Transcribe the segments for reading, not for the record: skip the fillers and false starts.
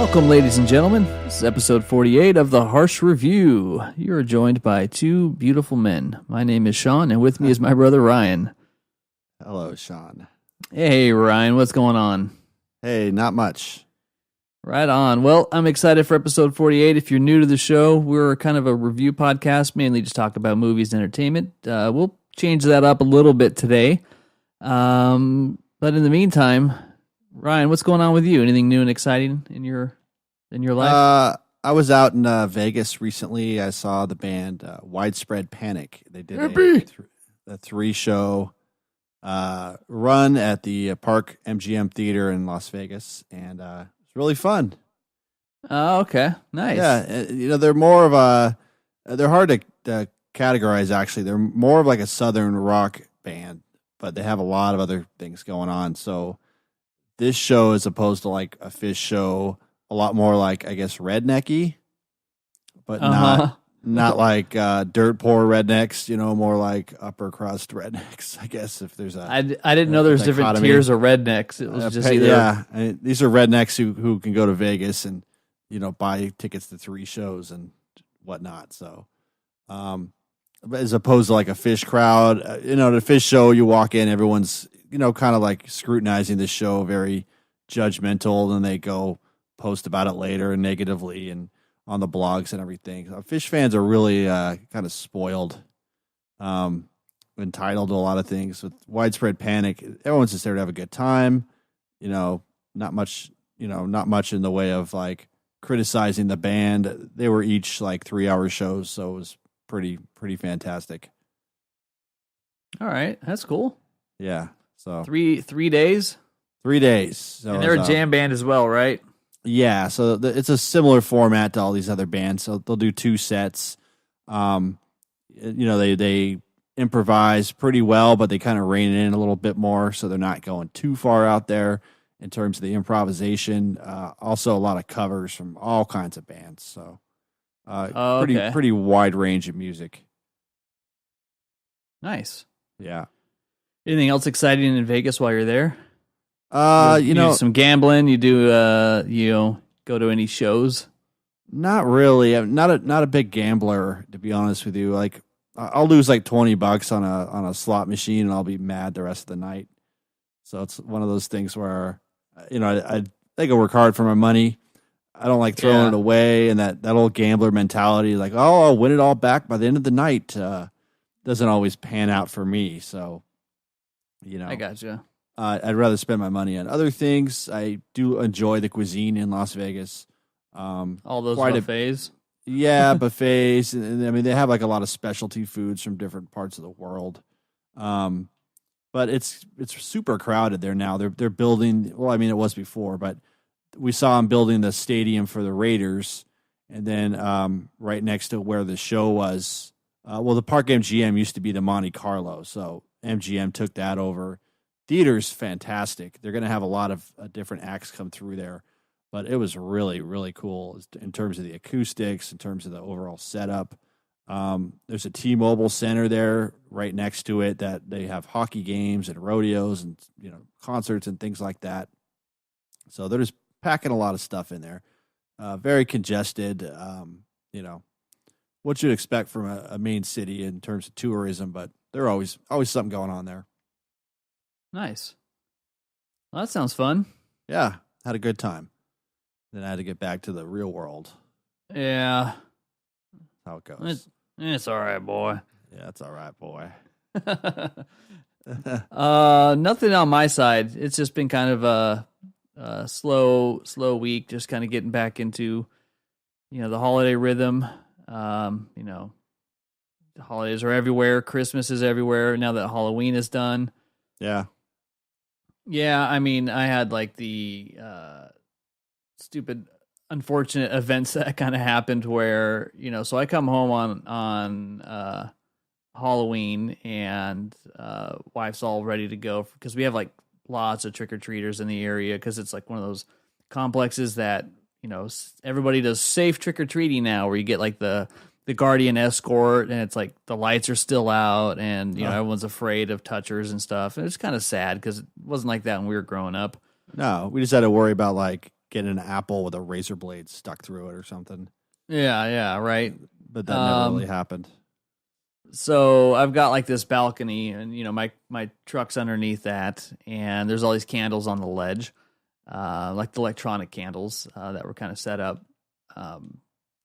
Welcome, ladies and gentlemen. This is episode 48 of The Harsh Review. You are joined by two beautiful men. My name is Sean, and with me is my brother Ryan. Hello, Sean. Hey, Ryan, what's going on? Hey, not much. Right on. Well, I'm excited for episode 48. If you're new to the show, we're kind of a review podcast, mainly just talk about movies and entertainment. We'll change that up a little bit today. But in the meantime, Ryan, what's going on with you? Anything new and exciting in your life? I was out in Vegas recently. I saw the band Widespread Panic. They did a 3-show run at the Park MGM Theater in Las Vegas, and it's really fun. Oh, okay. Nice. Yeah, they're more of a... They're hard to categorize, actually. They're more of like a southern rock band, but they have a lot of other things going on, so... This show, as opposed to like a Fish show, a lot more like, I guess, rednecky, but not like dirt poor rednecks. More like upper crust rednecks. I guess if there's a, I didn't know there's different tiers of rednecks. It was just either these are rednecks who can go to Vegas and buy tickets to 3 shows and whatnot. So, as opposed to like a Fish crowd, the Fish show, you walk in, everyone's kind of like scrutinizing the show, very judgmental, and they go post about it later and negatively and on the blogs and everything. Fish fans are really kind of spoiled, entitled to a lot of things. With Widespread Panic, everyone's just there to have a good time. Not much in the way of like criticizing the band. They were each like 3-hour shows, so it was pretty fantastic. All right, that's cool. Yeah. So 3 days? 3 days. So and they're a jam band as well, right? Yeah, so it's a similar format to all these other bands. So they'll do 2 sets. They improvise pretty well, but they kind of rein it in a little bit more, so they're not going too far out there in terms of the improvisation. Also, a lot of covers from all kinds of bands. So pretty wide range of music. Nice. Yeah. Anything else exciting in Vegas while you're there? You do some gambling. You do go to any shows? Not really. I'm not a big gambler, to be honest with you. Like I'll lose like $20 on a slot machine, and I'll be mad the rest of the night. So it's one of those things where I think I work hard for my money. I don't like throwing it away, and that old gambler mentality, like, oh, I'll win it all back by the end of the night, doesn't always pan out for me. So. I gotcha. I'd rather spend my money on other things. I do enjoy the cuisine in Las Vegas. All those buffets? Buffets. And I mean, they have like a lot of specialty foods from different parts of the world. But it's super crowded there now. They're building, well, I mean, it was before, but we saw them building the stadium for the Raiders. And then right next to where the show was, the Park MGM used to be the Monte Carlo, so MGM took that over. Theater's fantastic. They're going to have a lot of different acts come through there, but it was really, really cool in terms of the acoustics, in terms of the overall setup. There's a T-Mobile Center there right next to it that they have hockey games and rodeos and concerts and things like that. So they're just packing a lot of stuff in there. Very congested. What you'd expect from a main city in terms of tourism, but there's always something going on there. Nice. Well, that sounds fun. Yeah, had a good time. Then I had to get back to the real world. Yeah. How it goes. It's all right, boy. Yeah, it's all right, boy. Nothing on my side. It's just been kind of a slow week, just kind of getting back into, the holiday rhythm. The holidays are everywhere. Christmas is everywhere now that Halloween is done. Yeah. Yeah, I mean, I had like the stupid, unfortunate events that kind of happened where, so I come home on Halloween and wife's all ready to go because we have like lots of trick-or-treaters in the area because it's like one of those complexes that, everybody does safe trick-or-treating now where you get like the guardian escort and it's like the lights are still out and everyone's afraid of touchers and stuff. And it's kind of sad because it wasn't like that when we were growing up. No, we just had to worry about like getting an apple with a razor blade stuck through it or something. Yeah, right. But that never really happened. So I've got like this balcony, and my truck's underneath that, and there's all these candles on the ledge, like the electronic candles that were kind of set up,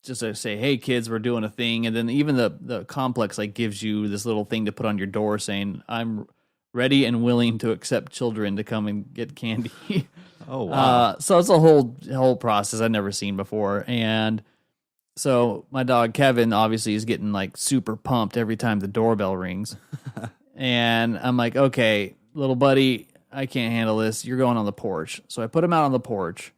just to say, "Hey kids, we're doing a thing." And then even the complex like gives you this little thing to put on your door saying, "I'm ready and willing to accept children to come and get candy." Oh wow! So it's a whole process I've never seen before, and so my dog Kevin obviously is getting like super pumped every time the doorbell rings. And I'm like, okay, little buddy, I can't handle this. You're going on the porch. So I put him out on the porch.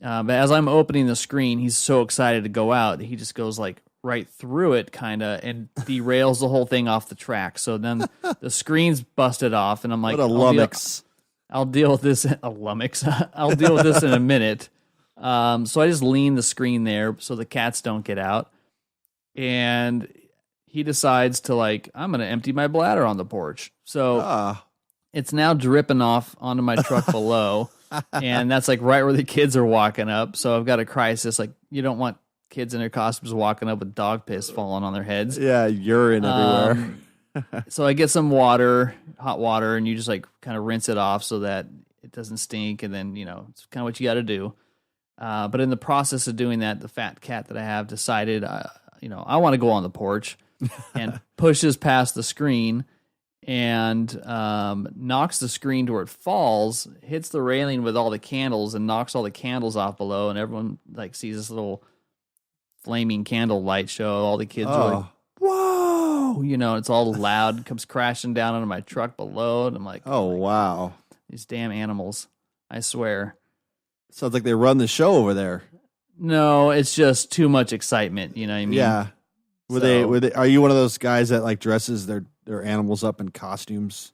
But as I'm opening the screen, he's so excited to go out that he just goes like right through it kind of and derails the whole thing off the track. So then the screen's busted off and I'm like, what a lummox. I'll deal with this. A lummox. I'll deal with this in a minute. So I just lean the screen there so the cats don't get out. And he decides to like, I'm going to empty my bladder on the porch. So it's now dripping off onto my truck below. And that's like right where the kids are walking up. So I've got a crisis. Like you don't want kids in their costumes walking up with dog piss falling on their heads. Yeah, urine everywhere. So I get some water, hot water, and you just like kind of rinse it off so that it doesn't stink. And then, it's kind of what you got to do. But in the process of doing that, the fat cat that I have decided, I want to go on the porch and pushes past the screen and knocks the screen to where it falls, hits the railing with all the candles and knocks all the candles off below. And everyone like sees this little flaming candle light show. All the kids are like, whoa, it's all loud, comes crashing down onto my truck below. And I'm like, oh wow, these damn animals, I swear. Sounds like they run the show over there. No, it's just too much excitement. You know what I mean? Yeah. Were they? Are you one of those guys that like dresses their animals up in costumes?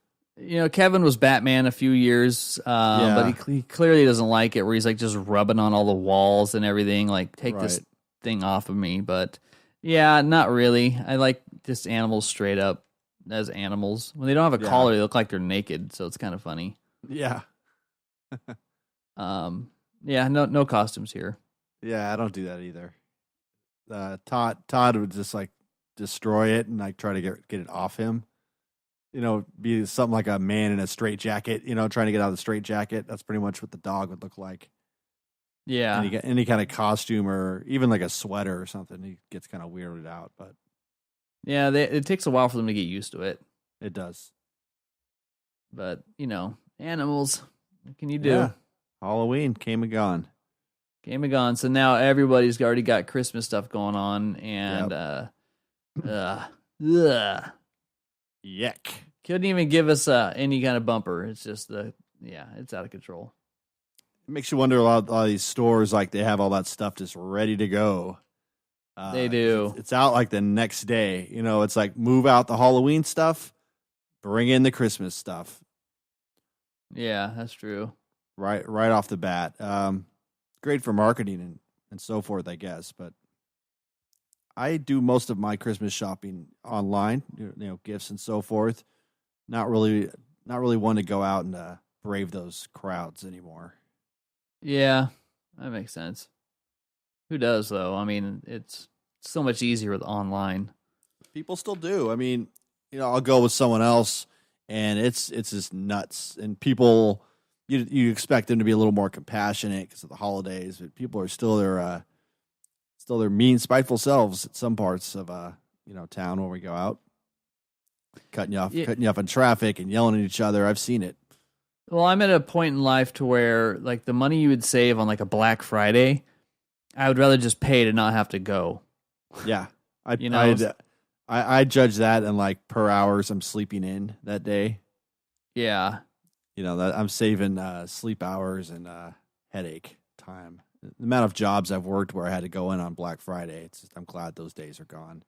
Kevin was Batman a few years, but he clearly doesn't like it. Where he's like just rubbing on all the walls and everything. Like, take this thing off of me. But yeah, not really. I like just animals straight up as animals. When they don't have a collar, they look like they're naked. So it's kind of funny. Yeah. Yeah, no costumes here. Yeah, I don't do that either. Todd would just like destroy it and like try to get it off him. Be something like a man in a straitjacket, trying to get out of the straitjacket. That's pretty much what the dog would look like. Yeah. Any kind of costume or even like a sweater or something, he gets kind of weirded out. But yeah, it takes a while for them to get used to it. It does. But, animals, what can you do? Yeah. Halloween came and gone. So now everybody's already got Christmas stuff going on, and yuck. Couldn't even give us any kind of bumper. It's just it's out of control. It makes you wonder a lot of these stores, like they have all that stuff just ready to go. They do. It's out like the next day. It's like move out the Halloween stuff, bring in the Christmas stuff. Yeah, that's true. Right off the bat. Great for marketing and so forth, I guess. But I do most of my Christmas shopping online, gifts and so forth. Not really one to go out and brave those crowds anymore. Yeah, that makes sense. Who does though? I mean, it's so much easier with online. People still do. I mean, I'll go with someone else, and it's just nuts. And people. You expect them to be a little more compassionate because of the holidays, but people are still their mean, spiteful selves at some parts of town when we go out, cutting you off in traffic and yelling at each other. I've seen it. Well, I'm at a point in life to where like the money you would save on like a Black Friday, I would rather just pay to not have to go. Yeah, I judge that in like per hours I'm sleeping in that day. Yeah. That I'm saving sleep hours and headache time. The amount of jobs I've worked where I had to go in on Black Friday, I'm glad those days are gone.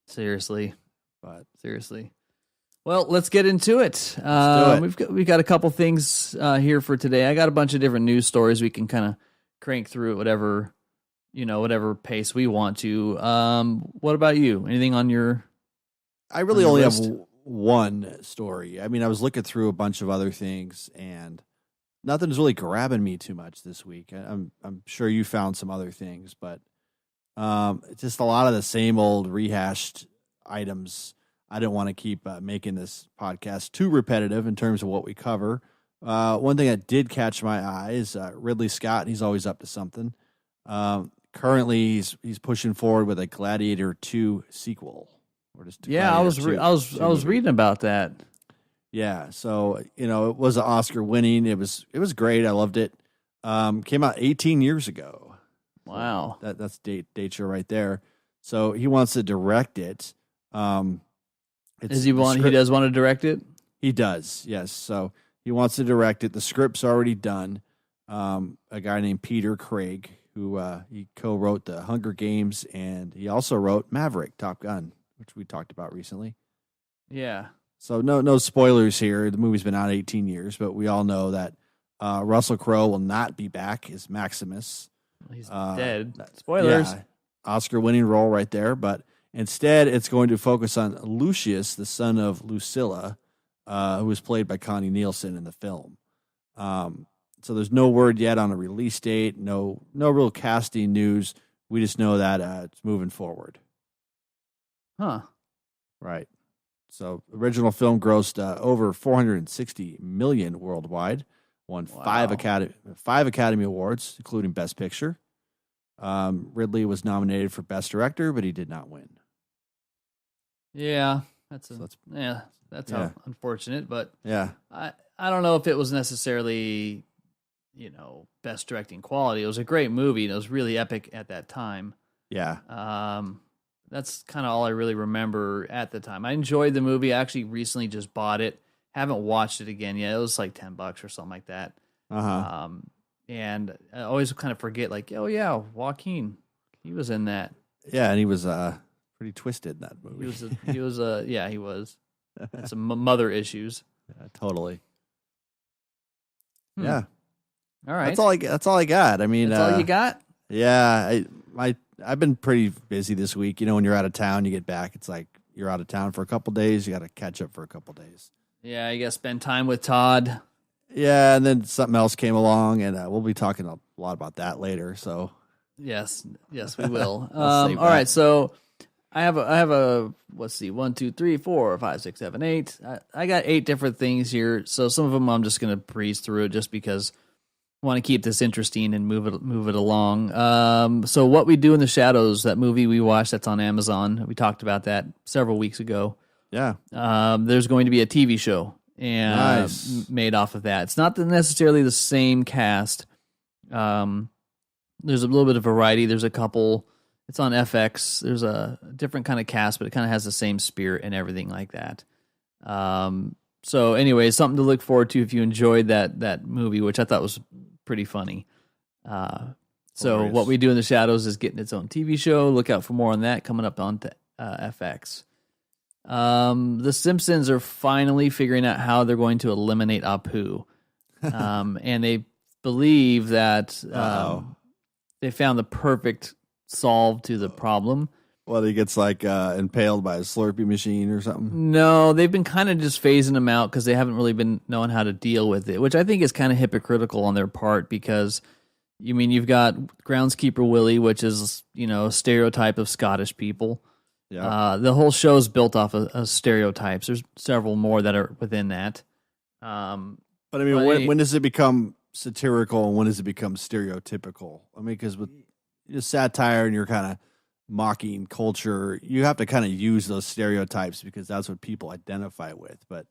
Seriously. Well, let's get into it. We've got a couple things here for today. I got a bunch of different news stories we can kind of crank through at whatever pace we want to. What about you? Anything on your? I really only have one story. I mean, I was looking through a bunch of other things, and nothing's really grabbing me too much this week. I'm sure you found some other things, but it's just a lot of the same old rehashed items. I didn't want to keep making this podcast too repetitive in terms of what we cover. One thing that did catch my eye is Ridley Scott. He's always up to something. Currently, he's pushing forward with a Gladiator 2 sequel. Or just I was reading about that. Yeah, so it was an Oscar winning. It was great. I loved it. Came out 18 years ago. Wow, that's date show right there. So he wants to direct it. He does want to direct it? He does, yes. So he wants to direct it. The script's already done. A guy named Peter Craig, who he co-wrote The Hunger Games, and he also wrote Maverick, Top Gun, which we talked about recently. Yeah. So no spoilers here. The movie's been out 18 years, but we all know that Russell Crowe will not be back as Maximus. He's dead. Spoilers. Yeah, Oscar-winning role right there, but instead it's going to focus on Lucius, the son of Lucilla, who was played by Connie Nielsen in the film. So there's no word yet on a release date, no real casting news. We just know that it's moving forward. Huh. Right. So original film grossed over $460 million worldwide, won five Academy Awards, including Best Picture. Ridley was nominated for Best Director, but he did not win. Yeah, that's unfortunate. But yeah, I don't know if it was necessarily, best directing quality. It was a great movie, and it was really epic at that time. Yeah. That's kind of all I really remember at the time. I enjoyed the movie. I actually recently just bought it. Haven't watched it again yet. It was like $10 or something like that. Uh-huh. And I always kind of forget, like, oh yeah, Joaquin, he was in that. Yeah, and he was pretty twisted in that movie. He was. Had some mother issues. Yeah, totally. Yeah. All right. That's all I got. I mean, that's all you got? Yeah, I've been pretty busy this week. When you're out of town, you get back. It's like you're out of town for a couple days. You got to catch up for a couple days. Yeah, you got to spend time with Todd. Yeah, and then something else came along, and we'll be talking a lot about that later. So yes, we will. All right, so I have a let's see, 1, 2, 3, 4, 5, 6, 7, 8. I got 8 different things here. So some of them I'm just going to breeze through it just because I want to keep this interesting and move it along. So What We Do in the Shadows, that movie we watched, that's on Amazon. We talked about that several weeks ago. Yeah. There's going to be a TV show and nice. Made off of that. It's not necessarily the same cast. There's a little bit of variety. There's a couple. It's on FX. There's a different kind of cast, but it kind of has the same spirit and everything like that. So anyway, something to look forward to if you enjoyed that movie, which I thought was pretty funny. So What We Do in the Shadows is getting its own TV show. Look out for more on that coming up on FX. The Simpsons are finally figuring out how they're going to eliminate Apu. And they believe that they found the perfect solve to the problem. Well, he gets impaled by a Slurpee machine or something? No, they've been kind of just phasing him out because they haven't really been knowing how to deal with it, which I think is kind of hypocritical on their part because, you've got Groundskeeper Willie, which is, a stereotype of Scottish people. Yeah. The whole show is built off of stereotypes. There's several more that are within that. But when does it become satirical and when does it become stereotypical? Because with satire and you're kind of mocking culture, you have to kind of use those stereotypes because that's what people identify with. But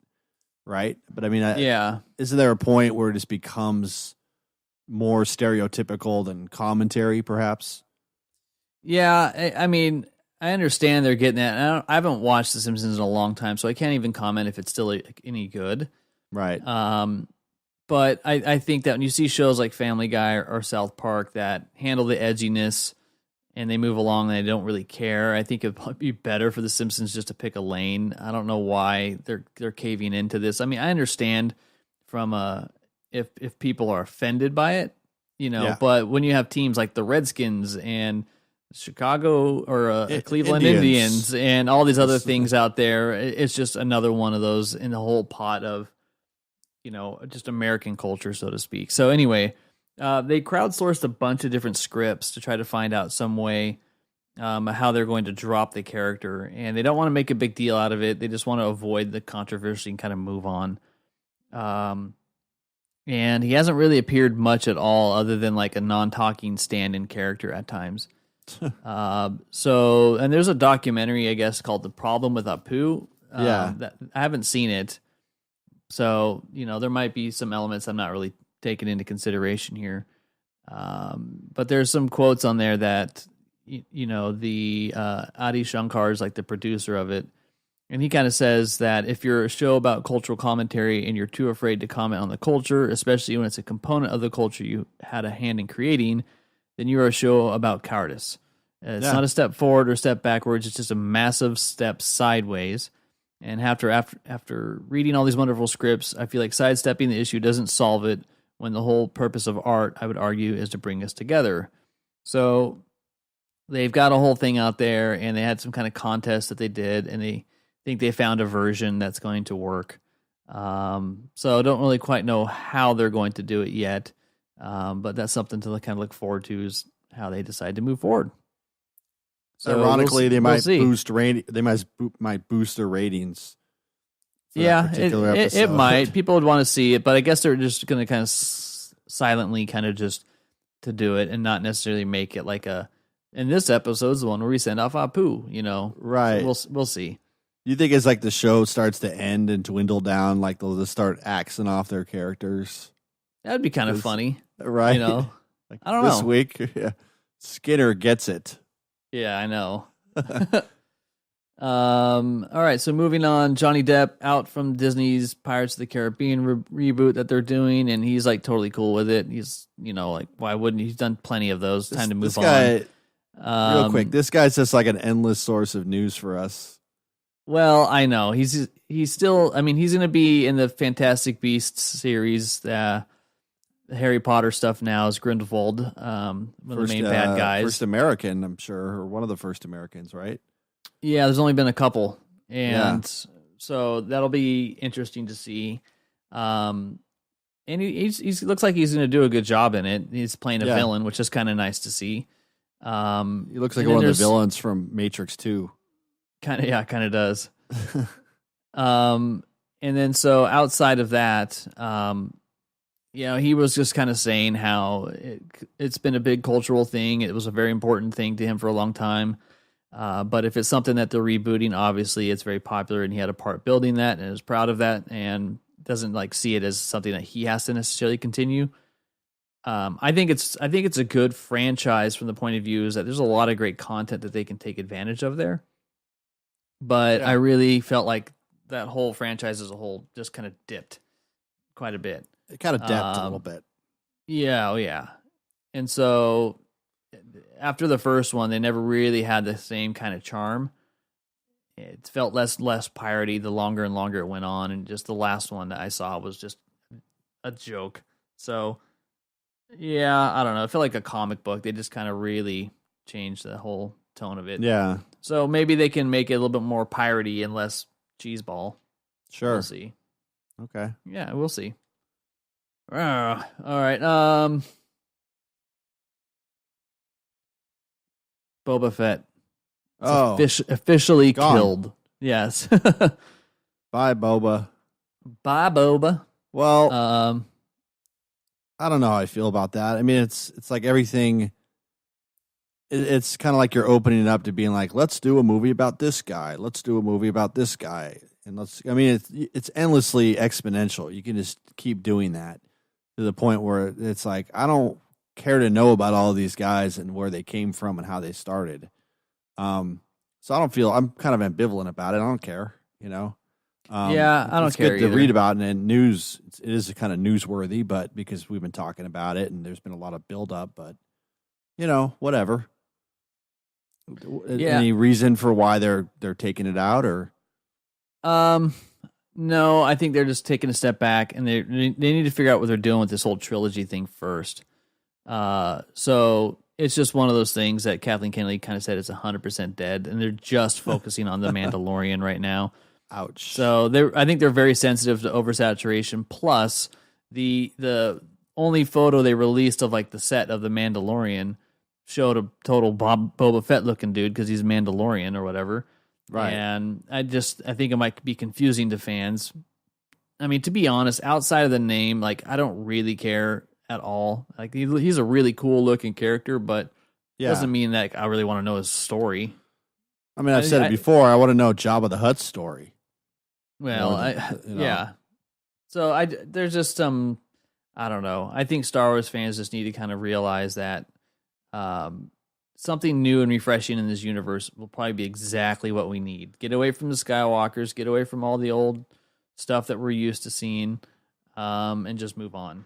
right? But isn't there a point where it just becomes more stereotypical than commentary, perhaps? Yeah, I understand they're getting that. I haven't watched The Simpsons in a long time, so I can't even comment if it's still any good. Right. But I think that when you see shows like Family Guy or South Park that handle the edginess and they move along and they don't really care, I think it'd be better for The Simpsons just to pick a lane. I don't know why they're caving into this. I understand from if people are offended by it, but when you have teams like the Redskins and Chicago or Cleveland Indians and all these other things out there, it's just another one of those in the whole pot of just American culture, so to speak. So anyway, they crowdsourced a bunch of different scripts to try to find out some way how they're going to drop the character, and they don't want to make a big deal out of it. They just want to avoid the controversy and kind of move on. And he hasn't really appeared much at all, other than like a non-talking stand-in character at times. And there's a documentary, I guess, called "The Problem with Apu." That I haven't seen it, so there might be some elements I'm not really taking into consideration here. But there's some quotes on there that the Adi Shankar is like the producer of it, and he kind of says that if you're a show about cultural commentary and you're too afraid to comment on the culture, especially when it's a component of the culture you had a hand in creating, then you're a show about cowardice. It's not a step forward or step backwards. It's just a massive step sideways. And after reading all these wonderful scripts, I feel like sidestepping the issue doesn't solve it, when the whole purpose of art, I would argue, is to bring us together. So they've got a whole thing out there, and they had some kind of contest that they did, and they think they found a version that's going to work. So I don't really quite know how they're going to do it yet, but that's something to kind of look forward to, is how they decide to move forward. So ironically, they might boost might boost their ratings. Yeah, it might. People would want to see it, but I guess they're just going to kind of silently kind of just to do it, and not necessarily make it like a. And this episode's the one where we send off Apu, Right. So we'll see. You think it's like the show starts to end and dwindle down, like they'll just start axing off their characters? That'd be kind of funny, right? Like, I don't know. This week, Skinner gets it. Yeah, I know. All right, so moving on, Johnny Depp out from Disney's Pirates of the Caribbean reboot that they're doing, and he's like totally cool with it. He's, like, why wouldn't he? He's done plenty of those. Time to move on. Real quick, this guy's just like an endless source of news for us. Well, I know he's still. I mean, he's going to be in the Fantastic Beasts series, the Harry Potter stuff now as Grindelwald, one of the main bad guys. First American, I'm sure, or one of the first Americans, right? Yeah, there's only been a couple, and so that'll be interesting to see. And he looks like he's going to do a good job in it. He's playing a villain, which is kind of nice to see. He looks like one of the villains from Matrix 2. Kind of does. And then so outside of that, he was just kind of saying how it's been a big cultural thing. It was a very important thing to him for a long time. But if it's something that they're rebooting, obviously it's very popular, and he had a part building that and is proud of that, and doesn't like see it as something that he has to necessarily continue. I think it's a good franchise from the point of view is that there's a lot of great content that they can take advantage of there. But I really felt like that whole franchise as a whole just kind of dipped quite a bit. It kind of dipped a little bit. Yeah, yeah. And so after the first one, they never really had the same kind of charm. It felt less piratey the longer and longer it went on, and just the last one that I saw was just a joke. So, yeah, I don't know. It felt like a comic book. They just kind of really changed the whole tone of it. Yeah. So maybe they can make it a little bit more piratey and less cheeseball. Sure. We'll see. Okay. Yeah, we'll see. All right. Boba Fett. Officially gone. Killed. Yes. Bye, Boba. Bye, Boba. Well, I don't know how I feel about that. I mean, it's like everything. It's kind of like you're opening it up to being like, let's do a movie about this guy. Let's do a movie about this guy. And it's endlessly exponential. You can just keep doing that to the point where it's like, I don't care to know about all of these guys and where they came from and how they started. So I'm kind of ambivalent about it. I don't care, I don't care. It's good to read about it, and news. It is kind of newsworthy, but because we've been talking about it and there's been a lot of build up, but whatever. Yeah. Any reason for why they're taking it out, or? No, I think they're just taking a step back, and they need to figure out what they're doing with this whole trilogy thing first. So it's just one of those things that Kathleen Kennedy kind of said it's 100% dead, and they're just focusing on the Mandalorian right now. Ouch. So I think they're very sensitive to oversaturation. Plus, the only photo they released of like the set of the Mandalorian showed a total Boba Fett looking dude because he's Mandalorian or whatever. Right. And I think it might be confusing to fans. I mean, to be honest, outside of the name, like I don't really care at all. Like he's a really cool looking character, but doesn't mean that I really want to know his story. I mean, I've said it before. I want to know Jabba the Hutt's story. Well, yeah. So there's just some, I don't know. I think Star Wars fans just need to kind of realize that something new and refreshing in this universe will probably be exactly what we need. Get away from the Skywalkers, get away from all the old stuff that we're used to seeing, and just move on.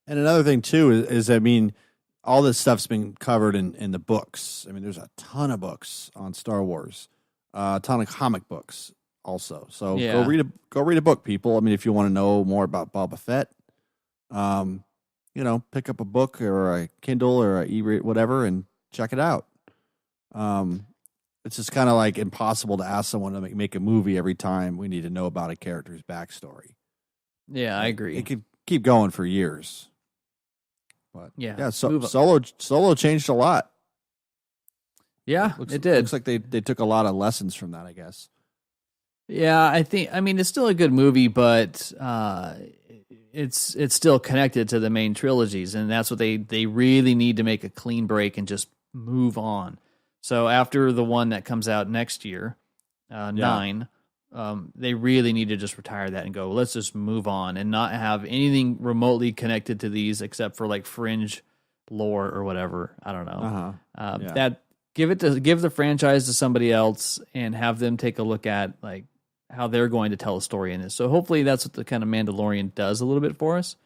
And another thing too is I mean, all this stuff's been covered in the books. I mean, there's a ton of books on Star Wars, a ton of comic books also. So go read a book, people. I mean, if you want to know more about Boba Fett, pick up a book or a Kindle or a e-read, whatever, and check it out. It's just kind of like impossible to ask someone to make a movie every time we need to know about a character's backstory. Yeah, I agree. It could keep going for years. But Solo changed a lot. Yeah, it did. Looks like they took a lot of lessons from that, I guess. Yeah, I mean, it's still a good movie, but it's still connected to the main trilogies, and that's what they really need to make a clean break and just move on. So after the one that comes out next year, 9, they really need to just retire that and go, let's just move on and not have anything remotely connected to these except for like fringe lore or whatever. I don't know. That give the franchise to somebody else and have them take a look at like how they're going to tell a story in this. So hopefully that's what the kind of Mandalorian does a little bit for us.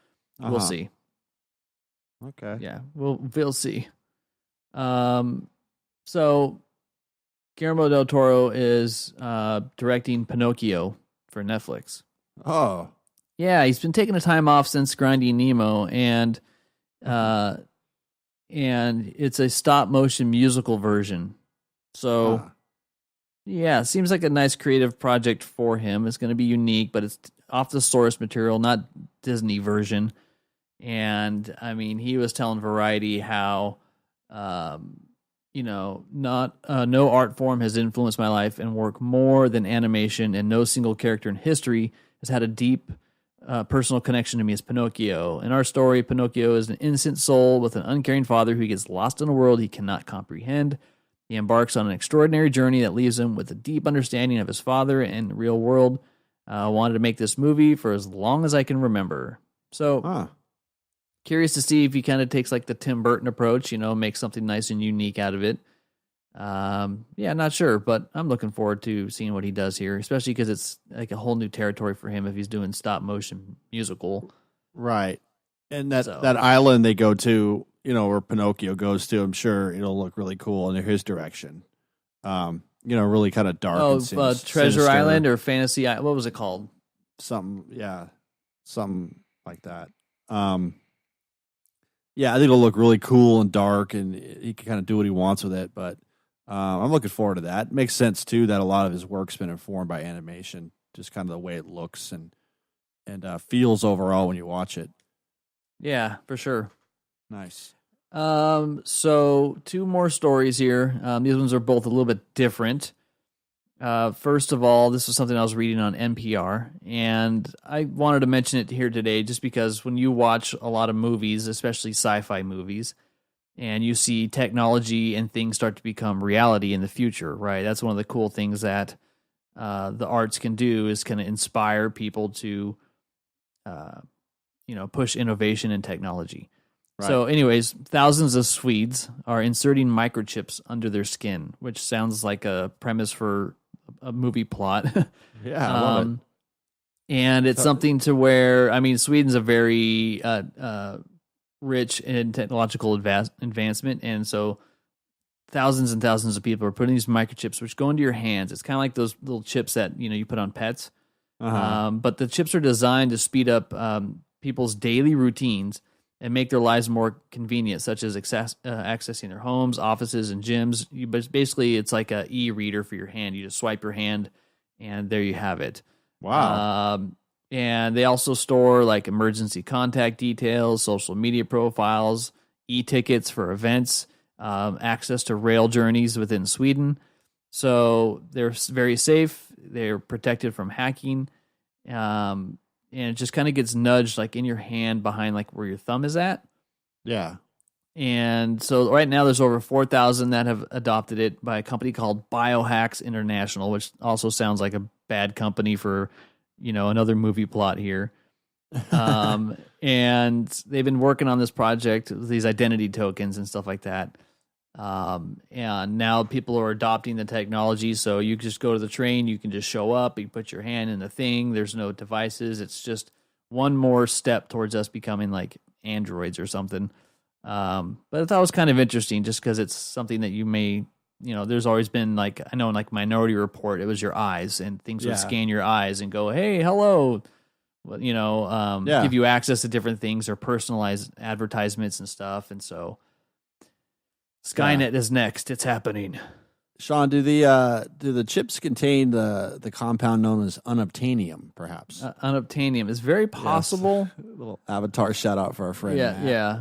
We'll see. Okay. Yeah, we'll see. So Guillermo del Toro is directing Pinocchio for Netflix. Oh. Yeah, he's been taking a time off since Grinding Nemo, and it's a stop motion musical version. So yeah, seems like a nice creative project for him. It's going to be unique, but it's off the source material, not Disney version. And I mean, he was telling Variety how no art form has influenced my life and work more than animation, and no single character in history has had a deep personal connection to me as Pinocchio. In our story, Pinocchio is an innocent soul with an uncaring father who gets lost in a world he cannot comprehend. He embarks on an extraordinary journey that leaves him with a deep understanding of his father and the real world. I wanted to make this movie for as long as I can remember. So, curious to see if he kind of takes like the Tim Burton approach, make something nice and unique out of it. Not sure, but I'm looking forward to seeing what he does here, especially because it's like a whole new territory for him if he's doing stop motion musical. Right. And that island they go to, where Pinocchio goes to, I'm sure it'll look really cool in his direction. Really kind of dark. Oh, and Treasure Island or Fantasy Island. What was it called? Something like that. Yeah, I think it'll look really cool and dark, and he can kind of do what he wants with it. But I'm looking forward to that. It makes sense too that a lot of his work's been informed by animation, just kind of the way it looks and feels overall when you watch it. Yeah, for sure. Nice. So 2 more stories here. These ones are both a little bit different. First of all, this was something I was reading on NPR, and I wanted to mention it here today just because when you watch a lot of movies, especially sci-fi movies, and you see technology and things start to become reality in the future, right? That's one of the cool things that the arts can do is kind of inspire people to, push innovation and technology. Right. So anyways, thousands of Swedes are inserting microchips under their skin, which sounds like a premise for a movie plot. Yeah, I love it. And it's something to where, I mean, Sweden's a very rich in technological advancement, and so thousands and thousands of people are putting these microchips, which go into your hands. It's kind of like those little chips that you put on pets, but the chips are designed to speed up people's daily routines and make their lives more convenient, such as accessing their homes, offices, and gyms. But basically, it's like a e-reader for your hand. You just swipe your hand, and there you have it. Wow. And they also store like emergency contact details, social media profiles, e-tickets for events, access to rail journeys within Sweden. So they're very safe. They're protected from hacking. And it just kind of gets nudged like in your hand behind like where your thumb is at. Yeah. And so right now there's over 4,000 that have adopted it by a company called Biohacks International, which also sounds like a bad company for, another movie plot here. And they've been working on this project with these identity tokens and stuff like that. And now people are adopting the technology. So you just go to the train, you can just show up, you put your hand in the thing. There's no devices. It's just one more step towards us becoming like androids or something. But I thought it was kind of interesting just because it's something that you may, there's always been like, I know in like Minority Report, it was your eyes and things would scan your eyes and go, hey, hello, give you access to different things or personalized advertisements and stuff. And so Skynet is next. It's happening. Sean, do the chips contain the compound known as unobtainium, perhaps? Unobtainium is very possible. Yes. A little Avatar shout out for our friend. Yeah.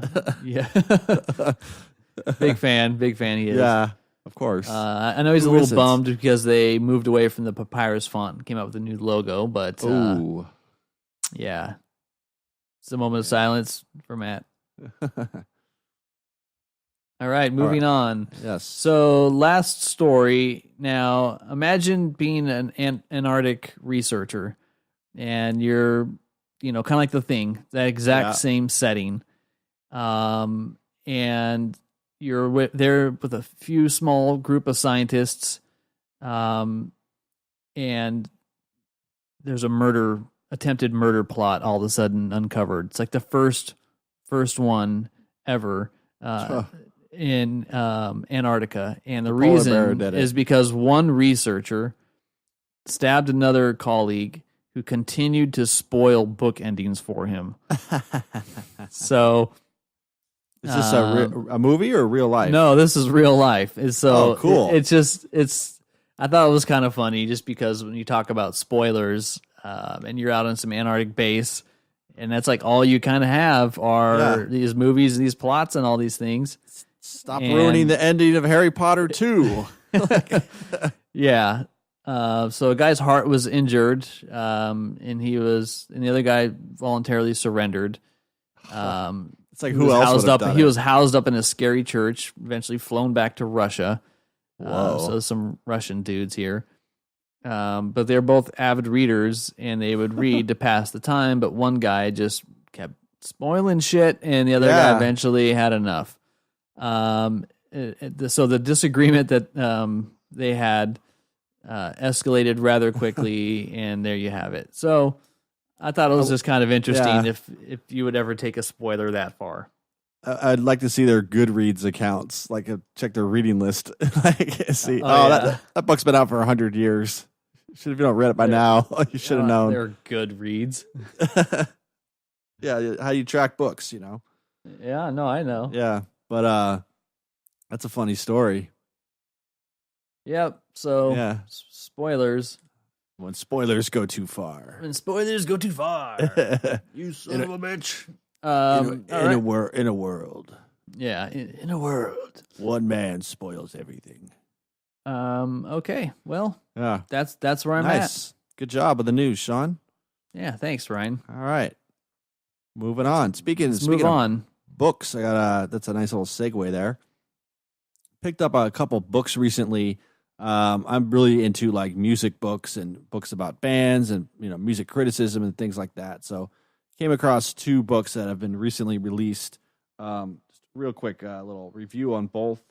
Big fan he is. Yeah, of course. I know he's a little bummed because they moved away from the papyrus font and came out with a new logo, but yeah. It's a moment of silence for Matt. All right, moving on. Yes. So last story. Now, imagine being an Antarctic researcher, and you're, kind of like The Thing, that exact same setting, and you're there with a few small group of scientists, and there's a attempted murder plot all of a sudden uncovered. It's like the first one ever. In Antarctica, and the reason is because one researcher stabbed another colleague who continued to spoil book endings for him. So, is this a movie or real life? No, this is real life. So cool. I thought it was kind of funny just because when you talk about spoilers, and you're out on some Antarctic base, and that's like all you kind of have are these movies, these plots, and all these things. Stop ruining the ending of Harry Potter 2. Yeah. So a guy's heart was injured, and the other guy voluntarily surrendered. It's like who else would have done it? He was housed up in a scary church, eventually flown back to Russia. So some Russian dudes here. But they're both avid readers, and they would read to pass the time, but one guy just kept spoiling shit, and the other guy eventually had enough. So the disagreement that they had escalated rather quickly, and there you have it. So I thought it was just kind of interesting if you would ever take a spoiler that far. I'd like to see their Goodreads accounts, like check their reading list. See, that book's been out for 100 years. If you don't read it by now, you should have known. They're Goodreads. Yeah, how you track books, Yeah, no, I know. Yeah. But that's a funny story. Yep. So spoilers. When spoilers go too far. You son of a bitch. In a world. Yeah, in a world. One man spoils everything. Okay. Well, that's where I'm at. Good job with the news, Sean. Yeah, thanks, Ryan. All right. Moving on. Speaking move on. Of books, I got that's a nice little segue there. Picked up a couple books recently. I'm really into like music books and books about bands and music criticism and things like that. So came across two books that have been recently released. Just real quick, little review on both.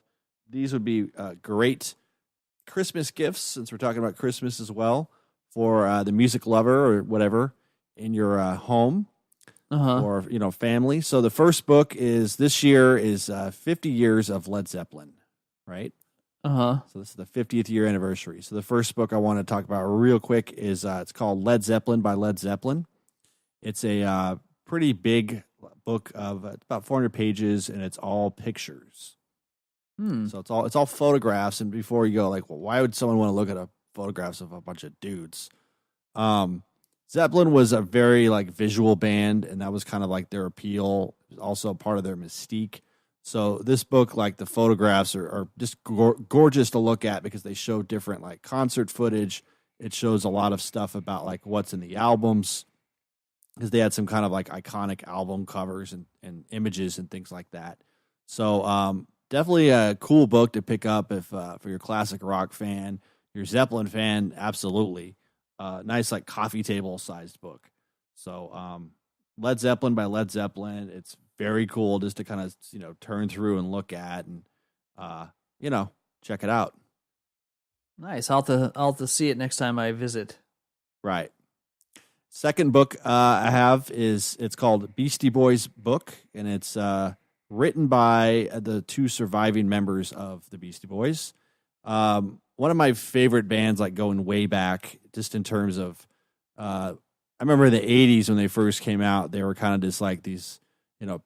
These would be great Christmas gifts, since we're talking about Christmas as well, for the music lover or whatever in your home. Or family. So the first book is this year is 50 years of Led Zeppelin, right? So this is the 50th year anniversary. So the first book I want to talk about real quick is it's called Led Zeppelin by Led Zeppelin. It's a pretty big book of about 400 pages, and it's all pictures. So it's all photographs. And before you go, like, well, why would someone want to look at a photographs of a bunch of dudes. Zeppelin was a very like visual band, and that was kind of like their appeal. It was also part of their mystique. So this book, like the photographs, are just gorgeous to look at because they show different like concert footage. It shows a lot of stuff about like what's in the albums because they had some kind of like iconic album covers and images and things like that. So definitely a cool book to pick up if for your classic rock fan, your Zeppelin fan, absolutely. Nice like coffee table sized book. So Led Zeppelin by Led Zeppelin. It's very cool just to kind of turn through and look at and check it out. Nice. I'll have to see it next time I visit. Right. Second book I have it's called Beastie Boys Book, and it's written by the two surviving members of the Beastie Boys. One of my favorite bands, like going way back, just in terms of, I remember in the '80s when they first came out, they were kind of just like these,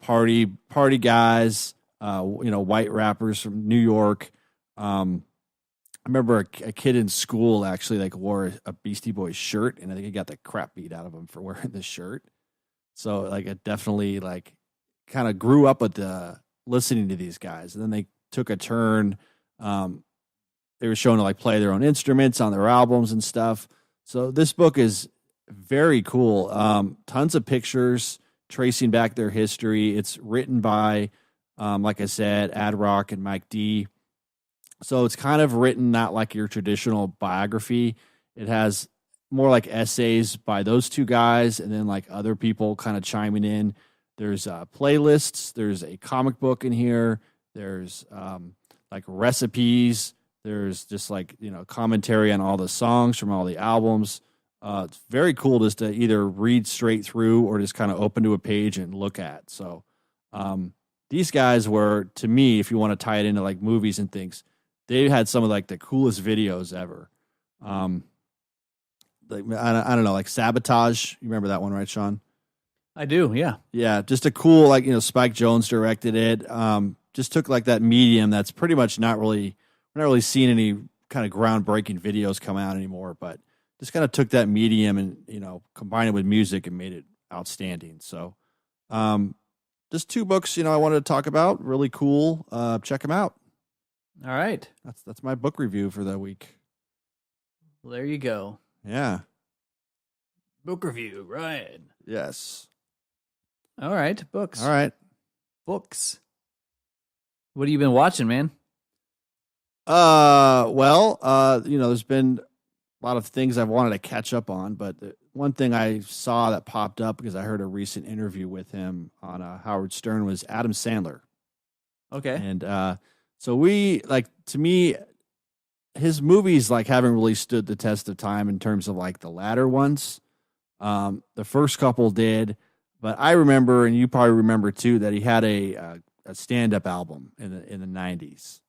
party guys, white rappers from New York. I remember a kid in school actually like wore a Beastie Boys shirt, and I think he got the crap beat out of him for wearing this shirt. So like it definitely like kind of grew up with listening to these guys, and then they took a turn. They were shown to like play their own instruments on their albums and stuff. So this book is very cool. Tons of pictures tracing back their history. It's written by, like I said, Ad Rock and Mike D. So it's kind of written not like your traditional biography. It has more like essays by those two guys and then like other people kind of chiming in. There's playlists. There's a comic book in here. There's like recipes. There's just like, commentary on all the songs from all the albums. It's very cool just to either read straight through or just kind of open to a page and look at. So these guys were, to me, if you want to tie it into like movies and things, they had some of like the coolest videos ever. Like I don't know, like Sabotage. You remember that one, right, Sean? I do, yeah. Yeah, just a cool, like, Spike Jonze directed it. Just took like that medium that's pretty much we're not really seeing any kind of groundbreaking videos come out anymore, but just kind of took that medium and, combined it with music and made it outstanding. So just two books, I wanted to talk about. Really cool. Check them out. All right. That's my book review for the week. Well, there you go. Yeah. Book review, right. Yes. All right, books. All right. Books. What have you been watching, man? There's been a lot of things I've wanted to catch up on, but one thing I saw that popped up because I heard a recent interview with him on Howard Stern was Adam Sandler. Okay. And so to me, his movies like haven't really stood the test of time in terms of like the latter ones. The first couple did, but I remember, and you probably remember too, that he had a stand-up album in the 90s.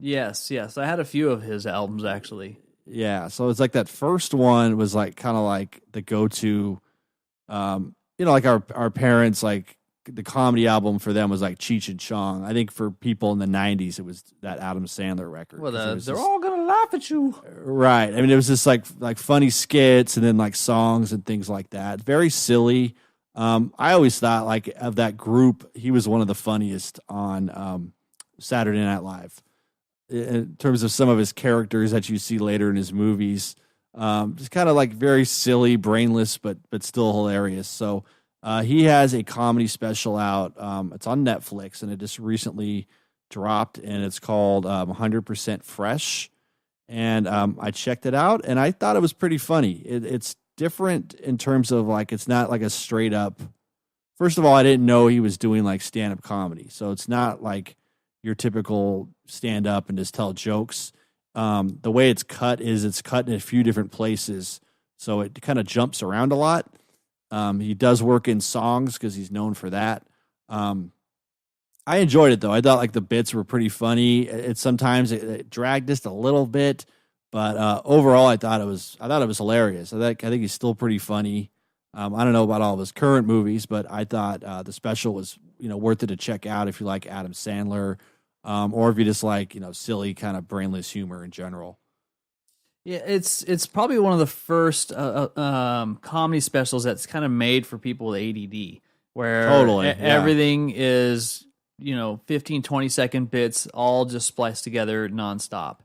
Yes. I had a few of his albums actually. Yeah, so it's like that first one was like kind of like the go-to, like our parents, like the comedy album for them was like Cheech and Chong. I think for people in the 90s, it was that Adam Sandler record. Well, they're all gonna laugh at you, right? I mean, it was just like funny skits and then like songs and things like that. Very silly. I always thought like of that group, he was one of the funniest on Saturday Night Live. In terms of some of his characters that you see later in his movies, just kind of like very silly, brainless, but still hilarious. So he has a comedy special out. It's on Netflix, and it just recently dropped, and it's called 100% Fresh. And I checked it out, and I thought it was pretty funny. It's different in terms of like it's not like a straight up. First of all, I didn't know he was doing like stand up comedy, so it's not like your typical stand up and just tell jokes. The way it's cut in a few different places, so it kind of jumps around a lot. He does work in songs because he's known for that. I enjoyed it though. I thought like the bits were pretty funny. Sometimes it dragged just a little bit, but overall I thought it was hilarious. I think he's still pretty funny. I don't know about all of his current movies, but I thought the special was worth it to check out if you like Adam Sandler. Or if you just like, silly kind of brainless humor in general. Yeah, it's probably one of the first comedy specials that's kind of made for people with ADD, where Totally, yeah. everything is 15, 20-second bits all just spliced together nonstop.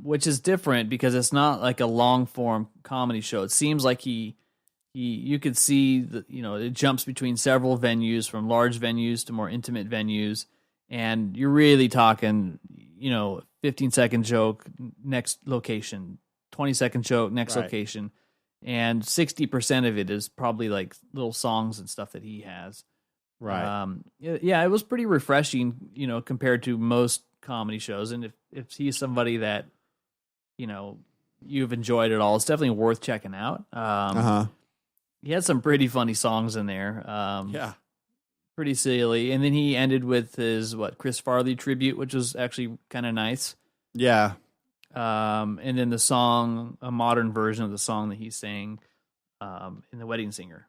Which is different because it's not like a long form comedy show. It seems like you could see that it jumps between several venues, from large venues to more intimate venues, and you're really talking 15-second joke next location, 20-second joke next Right. location, and 60% of it is probably like little songs and stuff that he has. Right. Yeah, it was pretty refreshing, compared to most comedy shows. And if he's somebody that you've enjoyed it all, it's definitely worth checking out. Uh-huh. He had some pretty funny songs in there. Yeah. Pretty silly. And then he ended with his Chris Farley tribute, which was actually kind of nice. Yeah. And then the song, a modern version of the song that he sang in The Wedding Singer.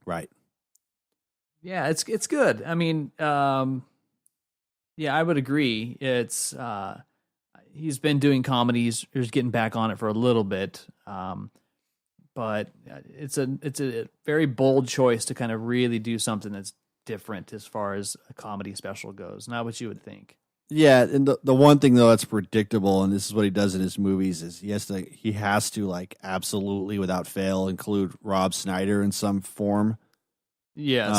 Right. Yeah, it's good. I mean, yeah, I would agree. It's he's been doing comedies. He's getting back on it for a little bit, but it's a very bold choice to kind of really do something that's different as far as a comedy special goes. Not what you would think. Yeah, and the one thing though that's predictable, and this is what he does in his movies, is he has to like absolutely without fail include Rob Schneider in some form. Yes.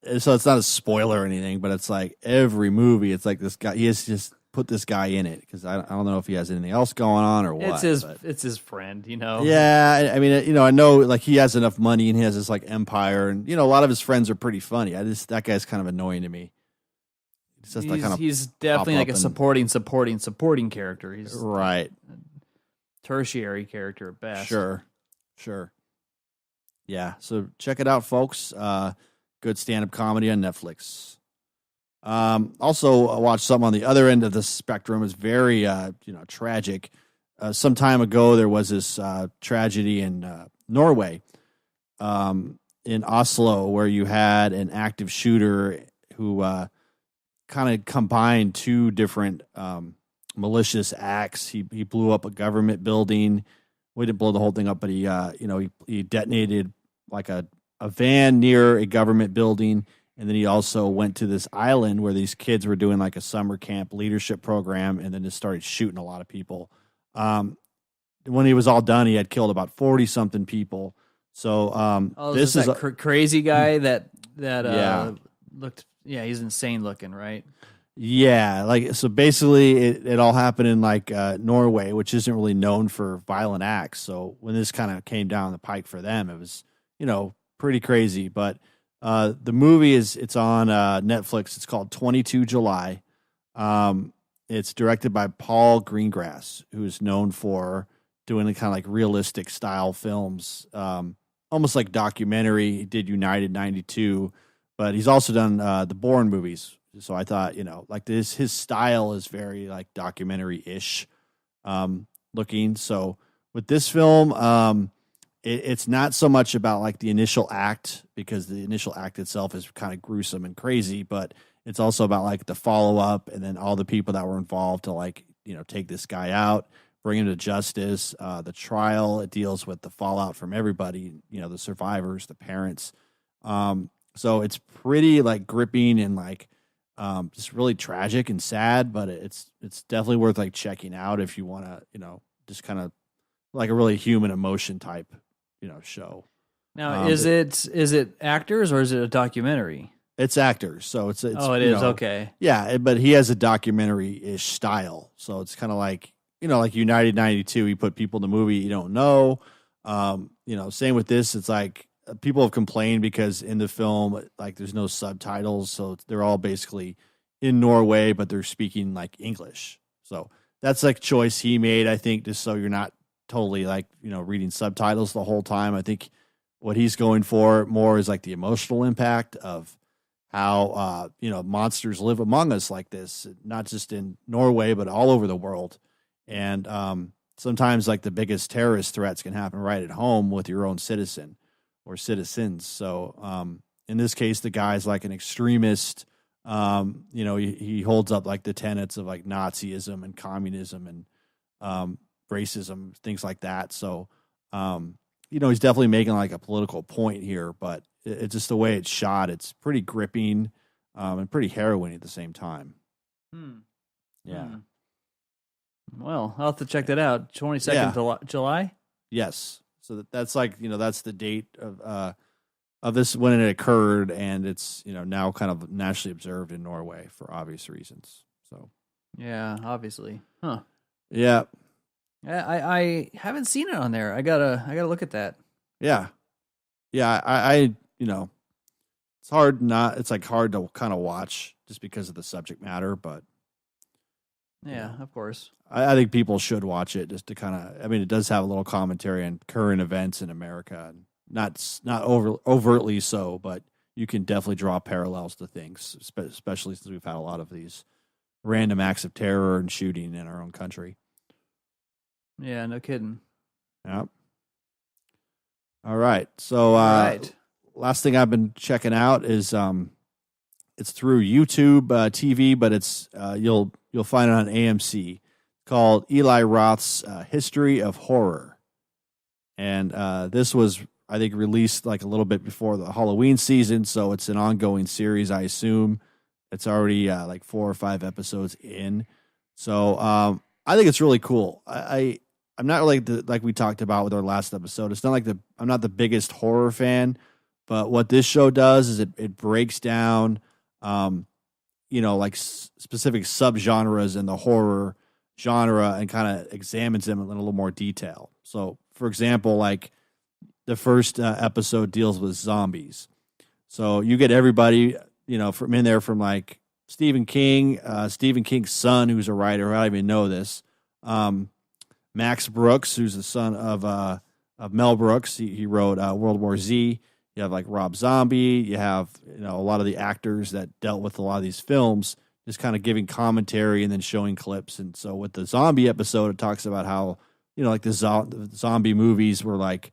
And so it's not a spoiler or anything, but it's like every movie, it's like this guy. He has just put this guy in it because I don't know if he has anything else going on or what. It's his friend, Yeah, I mean, I know like he has enough money and he has this like empire, and a lot of his friends are pretty funny. That guy's kind of annoying to me. It's just he's definitely like a supporting character. He's right, a tertiary character at best. Sure. Yeah, so check it out, folks. Good stand-up comedy on Netflix. Also, I watched something on the other end of the spectrum. It's very, tragic. Some time ago, there was this tragedy in Norway, in Oslo, where you had an active shooter who kind of combined two different malicious acts. He blew up a government building. We didn't blow the whole thing up, but he detonated like a van near a government building, and then he also went to this island where these kids were doing like a summer camp leadership program, and then just started shooting a lot of people. When he was all done, he had killed about 40-something people. So this is that crazy guy that looked. Yeah, he's insane looking, right? Yeah, like so. Basically, it all happened in like Norway, which isn't really known for violent acts. So when this kind of came down the pike for them, it was pretty crazy. But the movie it's on Netflix. It's called 22 July. It's directed by Paul Greengrass, who's known for doing the kind of like realistic style films, almost like documentary. He did United 92, but he's also done the Bourne movies. So I thought, like this, his style is very like documentary-ish looking. So with this film, it's not so much about like the initial act, because the initial act itself is kind of gruesome and crazy, but it's also about like the follow up and then all the people that were involved to like, take this guy out, bring him to justice. The trial, it deals with the fallout from everybody, the survivors, the parents. So it's pretty like gripping and like just really tragic and sad, but it's definitely worth like checking out if you want to, just kind of like a really human emotion type, show. Now, is it actors or is it a documentary? It's actors, so it's it is okay. Yeah, but he has a documentary-ish style, so it's kind of like like United 92. He put people in the movie you don't know. Same with this. It's like people have complained because in the film, like there's no subtitles, so they're all basically in Norway, but they're speaking like English. So that's like a choice he made, I think, just so you're not totally like reading subtitles the whole time. I think what he's going for more is like the emotional impact of how monsters live among us like this, not just in Norway but all over the world. And sometimes like the biggest terrorist threats can happen right at home with your own citizen or citizens. So in this case, the guy's like an extremist. He holds up like the tenets of like Nazism and communism, and racism, things like that. So, he's definitely making like a political point here, but it's just the way it's shot. It's pretty gripping, and pretty harrowing at the same time. Yeah. Well, I'll have to check that out. 22nd July? Yes. So that's like, that's the date of this when it occurred, and it's, now kind of nationally observed in Norway for obvious reasons. So yeah, obviously. Huh. Yeah. I haven't seen it on there. I gotta look at that. Yeah. Yeah, I it's hard to kind of watch just because of the subject matter, but yeah, of course. I think people should watch it just to kind of, it does have a little commentary on current events in America, and not overtly so, but you can definitely draw parallels to things, especially since we've had a lot of these random acts of terror and shooting in our own country. Yeah, no kidding. Yep. All right. So, last thing I've been checking out is it's through YouTube TV, but it's you'll find it on AMC, called Eli Roth's History of Horror, and this was, I think, released like a little bit before the Halloween season, so it's an ongoing series. I assume it's already like 4 or 5 episodes in, so I think it's really cool. I'm not like we talked about with our last episode. It's not like I'm not the biggest horror fan, but what this show does is it breaks down, like specific subgenres in the horror genre and kind of examines them in a little more detail. So, for example, like the first episode deals with zombies. So you get everybody, from in there, from like Stephen King's son, who's a writer. I don't even know this. Max Brooks, who's the son of Mel Brooks. He wrote World War Z. You have like Rob Zombie. You have a lot of the actors that dealt with a lot of these films, just kind of giving commentary and then showing clips. And so with the zombie episode, it talks about how like the zombie movies were like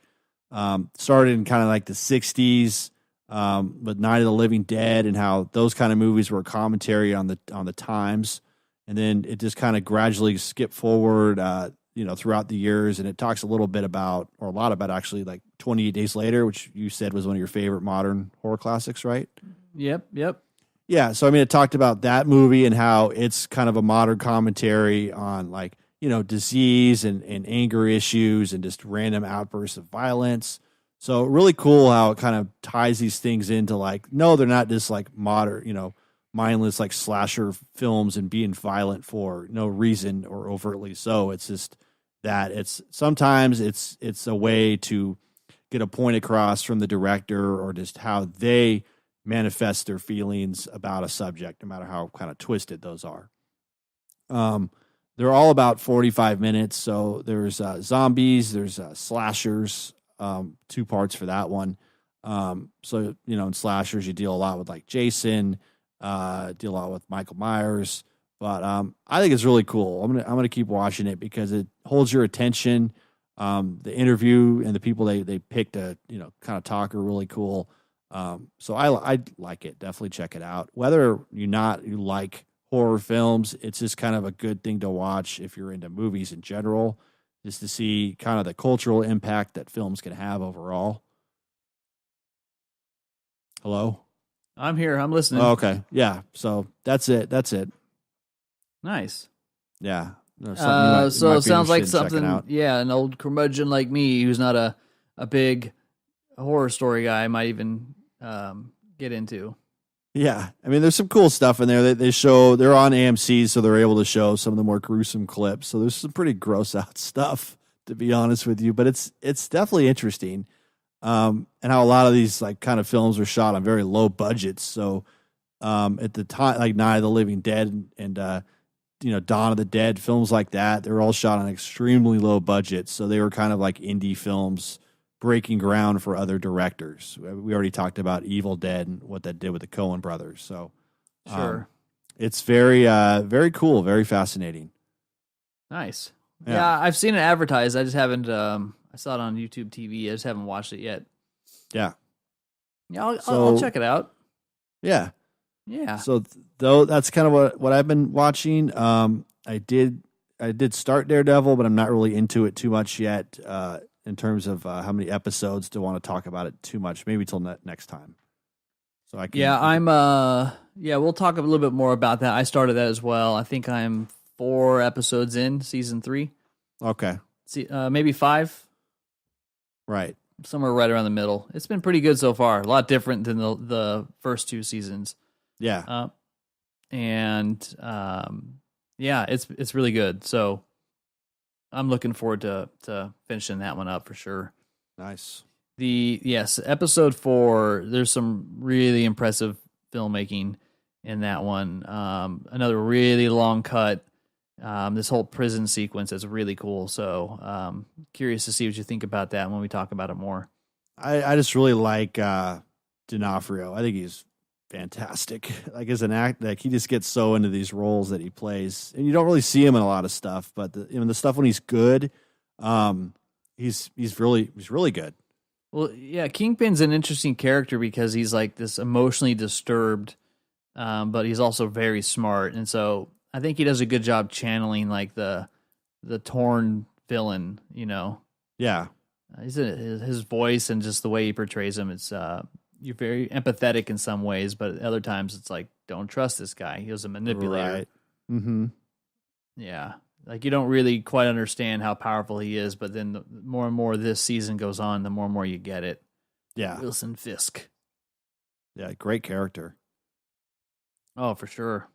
started in kind of like the 60s, with Night of the Living Dead, and how those kind of movies were commentary on the times. And then it just kind of gradually skipped forward, throughout the years, and it talks a lot about actually, like 28 Days Later, which you said was one of your favorite modern horror classics, right? Yep. Yeah, so it talked about that movie and how it's kind of a modern commentary on like, disease and anger issues and just random outbursts of violence. So really cool how it kind of ties these things into like, no, they're not just like modern, mindless like slasher films and being violent for no reason or overtly so. It's just that sometimes it's a way to get a point across from the director, or just how they manifest their feelings about a subject, no matter how kind of twisted those are. They're all about 45 minutes. So there's zombies, there's slashers, 2 parts for that one. So, in slashers, you deal a lot with like Jason, deal a lot with Michael Myers, but I think it's really cool. I'm gonna keep watching it because it holds your attention. The interview and the people they pick to kind of talk are really cool. So I like it. Definitely check it out. Whether you like horror films, it's just kind of a good thing to watch if you're into movies in general, just to see kind of the cultural impact that films can have overall. Hello? I'm here. I'm listening. Oh, okay. Yeah. So that's it. Nice. Yeah. So it sounds like something, an old curmudgeon like me who's not a big horror story guy might even get into. Yeah. There's some cool stuff in there. They're on AMC, so they're able to show some of the more gruesome clips. So there's some pretty gross out stuff, to be honest with you, but it's definitely interesting. And how a lot of these like kind of films are shot on very low budgets. So at the time, like Night of the Living Dead and Dawn of the Dead, films like that, they were all shot on extremely low budgets. So they were kind of like indie films breaking ground for other directors. We already talked about Evil Dead and what that did with the Coen brothers. So sure, it's very very cool, very fascinating. Nice. Yeah, I've seen it advertised. I just haven't. I saw it on YouTube TV. I just haven't watched it yet. Yeah. Yeah, I'll check it out. Yeah. Yeah. So though that's kind of what I've been watching. I did I did start Daredevil, but I'm not really into it too much yet. In terms of how many episodes, to want to talk about it too much. Maybe till next time. So I can. Yeah, we'll talk a little bit more about that. I started that as well. I think I'm 4 episodes in season 3. Okay. See, maybe 5. Right. Somewhere right around the middle. It's been pretty good so far. A lot different than the first 2 seasons. Yeah. It's really good. So I'm looking forward to finishing that one up for sure. Nice. Episode 4, there's some really impressive filmmaking in that one. Another really long cut. This whole prison sequence is really cool. So curious to see what you think about that when we talk about it more. I just really like D'Onofrio. I think he's fantastic. Like as an act, like he just gets so into these roles that he plays, and you don't really see him in a lot of stuff. But the stuff when he's good, he's really good. Well, yeah, Kingpin's an interesting character because he's like this emotionally disturbed, but he's also very smart, and so I think he does a good job channeling like the torn villain. Yeah, his voice and just the way he portrays him. It's you're very empathetic in some ways, but other times it's like, don't trust this guy. He was a manipulator. Right. Mm-hmm. Yeah. Like you don't really quite understand how powerful he is, but then the more and more this season goes on, the more and more you get it. Yeah. Wilson Fisk. Yeah, great character. Oh, for sure.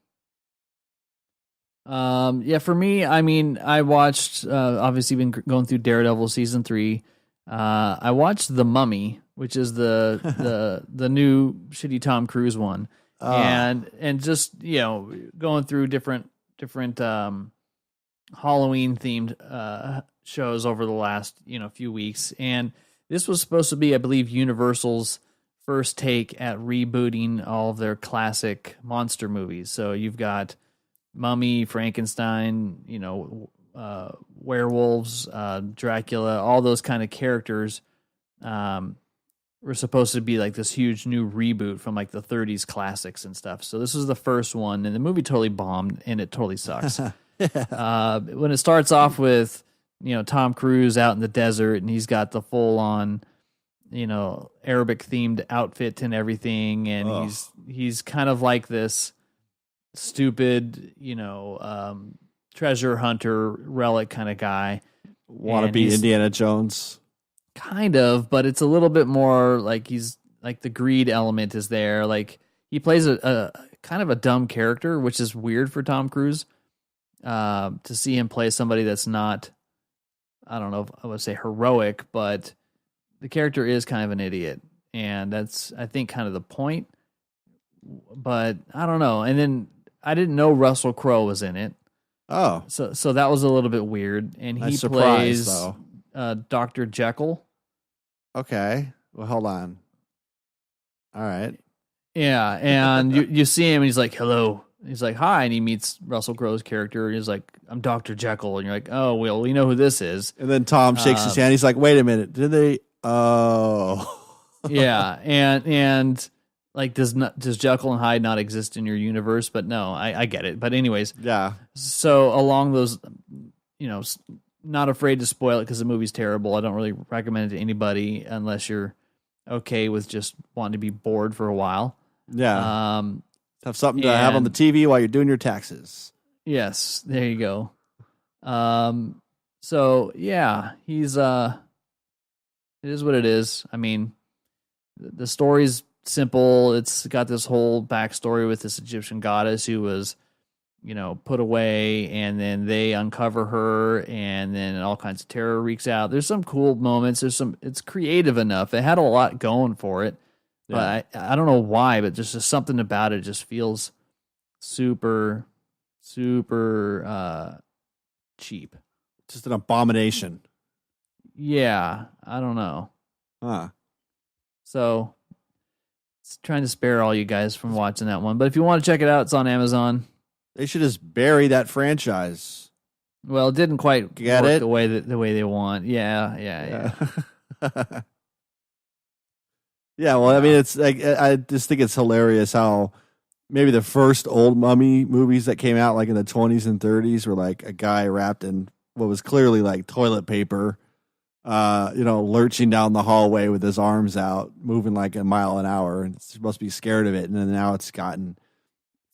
For me, I mean, I watched, obviously been going through Daredevil season 3. I watched The Mummy, which is the new shitty Tom Cruise one. And just, going through different Halloween themed shows over the last few weeks, and this was supposed to be, I believe, Universal's first take at rebooting all of their classic monster movies. So you've got Mummy, Frankenstein, werewolves, Dracula, all those kind of characters were supposed to be like this huge new reboot from like the 30s classics and stuff. So this was the first one, and the movie totally bombed, and it totally sucks. When it starts off with Tom Cruise out in the desert, and he's got the full on Arabic themed outfit and everything, and he's kind of like this stupid treasure hunter relic kind of guy. Wannabe Indiana Jones, kind of, but it's a little bit more like he's like the greed element is there. Like he plays a kind of a dumb character, which is weird for Tom Cruise. To see him play somebody that's not, I don't know if I would say heroic, but the character is kind of an idiot, and that's, I think, kind of the point. But I don't know. And then I didn't know Russell Crowe was in it. Oh, so that was a little bit weird. And he plays Dr. Jekyll. Okay, well, hold on. All right. Yeah, and you see him, and he's like, "Hello." He's like, "Hi," and he meets Russell Crowe's character. And he's like, "I'm Dr. Jekyll," and you're like, "Oh, well, we know who this is." And then Tom shakes his hand. He's like, "Wait a minute, did they?" Oh, yeah, and like, does Jekyll and Hyde not exist in your universe? But no, I get it. But anyways, yeah. So along those, not afraid to spoil it because the movie's terrible. I don't really recommend it to anybody unless you're okay with just wanting to be bored for a while. Yeah. Have something to have on the TV while you're doing your taxes. Yes, there you go. So yeah, he's it is what it is. I mean, the story's simple. It's got this whole backstory with this Egyptian goddess who was, put away, and then they uncover her, and then all kinds of terror wreaks out. There's some cool moments. It's creative enough. It had a lot going for it. Yeah. But I don't know why, but just something about it just feels super, super cheap. Just an abomination. Yeah, I don't know. Huh. So, trying to spare all you guys from watching that one. But if you want to check it out, it's on Amazon. They should just bury that franchise. Well, it didn't quite Get work it? the way they want. Yeah. Yeah, well, I mean, it's like I just think it's hilarious how maybe the first old mummy movies that came out like in the 20s and 30s were like a guy wrapped in what was clearly like toilet paper, lurching down the hallway with his arms out, moving like a mile an hour, and it's supposed to be scared of it. And then now it's gotten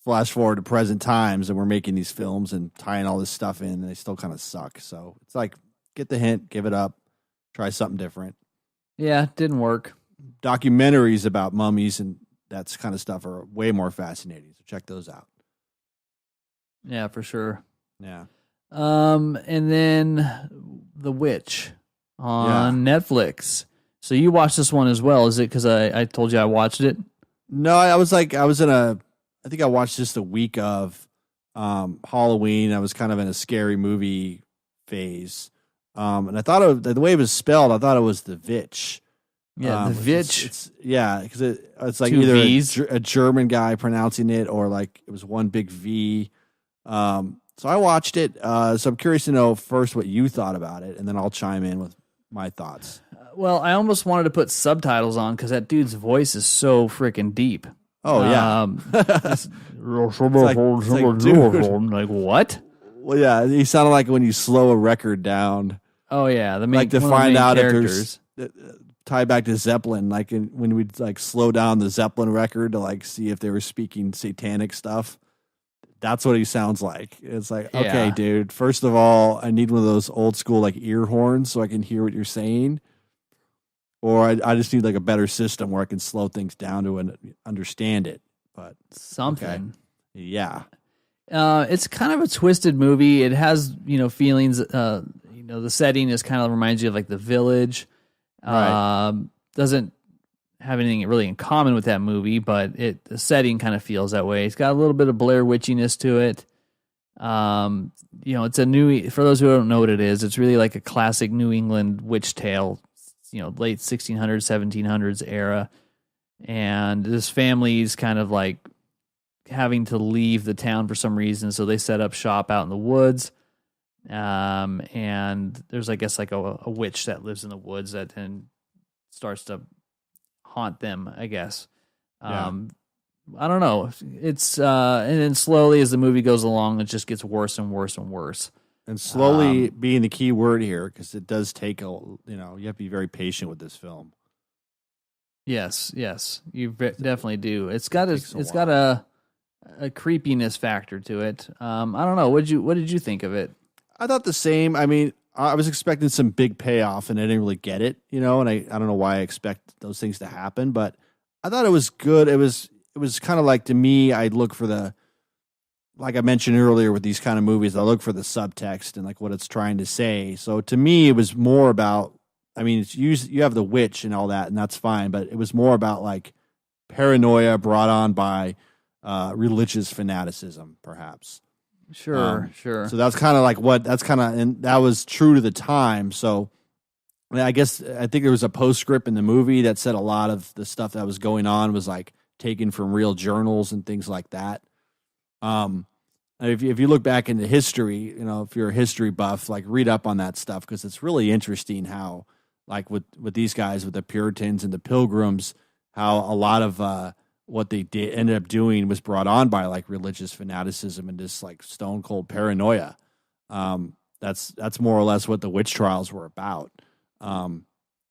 flash forward to present times, and we're making these films and tying all this stuff in, and they still kind of suck. So it's like, get the hint, give it up, try something different. Yeah, didn't work. Documentaries about mummies and that kind of stuff are way more fascinating. So check those out. Yeah, for sure. Yeah. And then The Witch on Netflix. So you watched this one as well, is it? Because I told you I watched it. No, I think I watched just a week of Halloween. I was kind of in a scary movie phase. And I thought the way it was spelled, I thought it was the Vitch. Yeah, the Vitch. Because it's like Two either V's. a German guy pronouncing it or like it was one big V. So I watched it. So I'm curious to know first what you thought about it, and then I'll chime in with my thoughts. Well, I almost wanted to put subtitles on because that dude's voice is so freaking deep. Oh, yeah. Like, what? Well, yeah, he sounded like when you slow a record down. Oh, yeah. Like to find out if there's tie back to Zeppelin, like when we'd like slow down the Zeppelin record to like see if they were speaking satanic stuff. That's what he sounds like. It's like, okay, dude, first of all, I need one of those old school like ear horns so I can hear what you're saying. Or I just need like a better system where I can slow things down to understand it. But something. Okay. Yeah. It's kind of a twisted movie. It has, feelings, the setting is kind of reminds you of like The Village. Right. Doesn't have anything really in common with that movie, but the setting kind of feels that way. It's got a little bit of Blair Witchiness to it. It's for those who don't know what it is, it's really like a classic New England witch tale, late 1600s, 1700s era. And this family's kind of like having to leave the town for some reason, so they set up shop out in the woods. And there's, I guess, like a witch that lives in the woods that then starts to haunt them, I guess. I don't know. It's and then slowly as the movie goes along, it just gets worse and worse and worse. And slowly being the key word here, because it does take you have to be very patient with this film. Yes, you definitely do. It's got a creepiness factor to it. I don't know. What did you think of it? I thought the same. I mean, I was expecting some big payoff, and I didn't really get it. And I don't know why I expect those things to happen, but I thought it was good. It was kind of like, to me, I'd look for like I mentioned earlier with these kind of movies, I look for the subtext and like what it's trying to say. So to me, it was more about, I mean, you have the witch and all that, and that's fine, but it was more about like paranoia brought on by religious fanaticism, perhaps. Sure. So that's kind of like and that was true to the time. So I think there was a postscript in the movie that said a lot of the stuff that was going on was like taken from real journals and things like that. If you look back into history, if you're a history buff, like read up on that stuff, because it's really interesting how, like with these guys, with the Puritans and the Pilgrims, how a lot of what they ended up doing was brought on by like religious fanaticism and just like stone cold paranoia. That's more or less what the witch trials were about.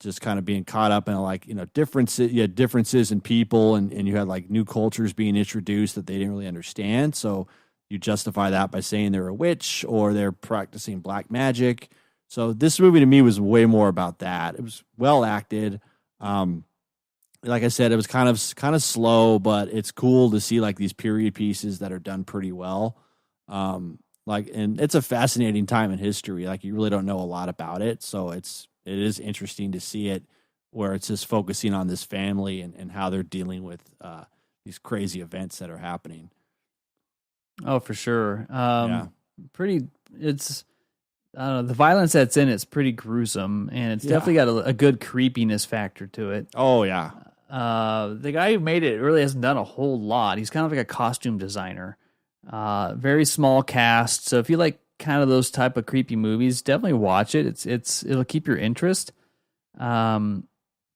Just kind of being caught up in like, differences. You had differences in people, and you had like new cultures being introduced that they didn't really understand. So you justify that by saying they're a witch or they're practicing black magic. So this movie to me was way more about that. It was well acted. Like I said, it was kind of slow, but it's cool to see like these period pieces that are done pretty well. And it's a fascinating time in history. Like you really don't know a lot about it. So it is interesting to see it where it's just focusing on this family and how they're dealing with these crazy events that are happening. Oh, for sure. It's I don't know, the violence that's in it's pretty gruesome, and it's definitely got a good creepiness factor to it. Oh, yeah. The guy who made it really hasn't done a whole lot. He's kind of like a costume designer. Very small cast. So if you like kind of those type of creepy movies, definitely watch it. It'll keep your interest. But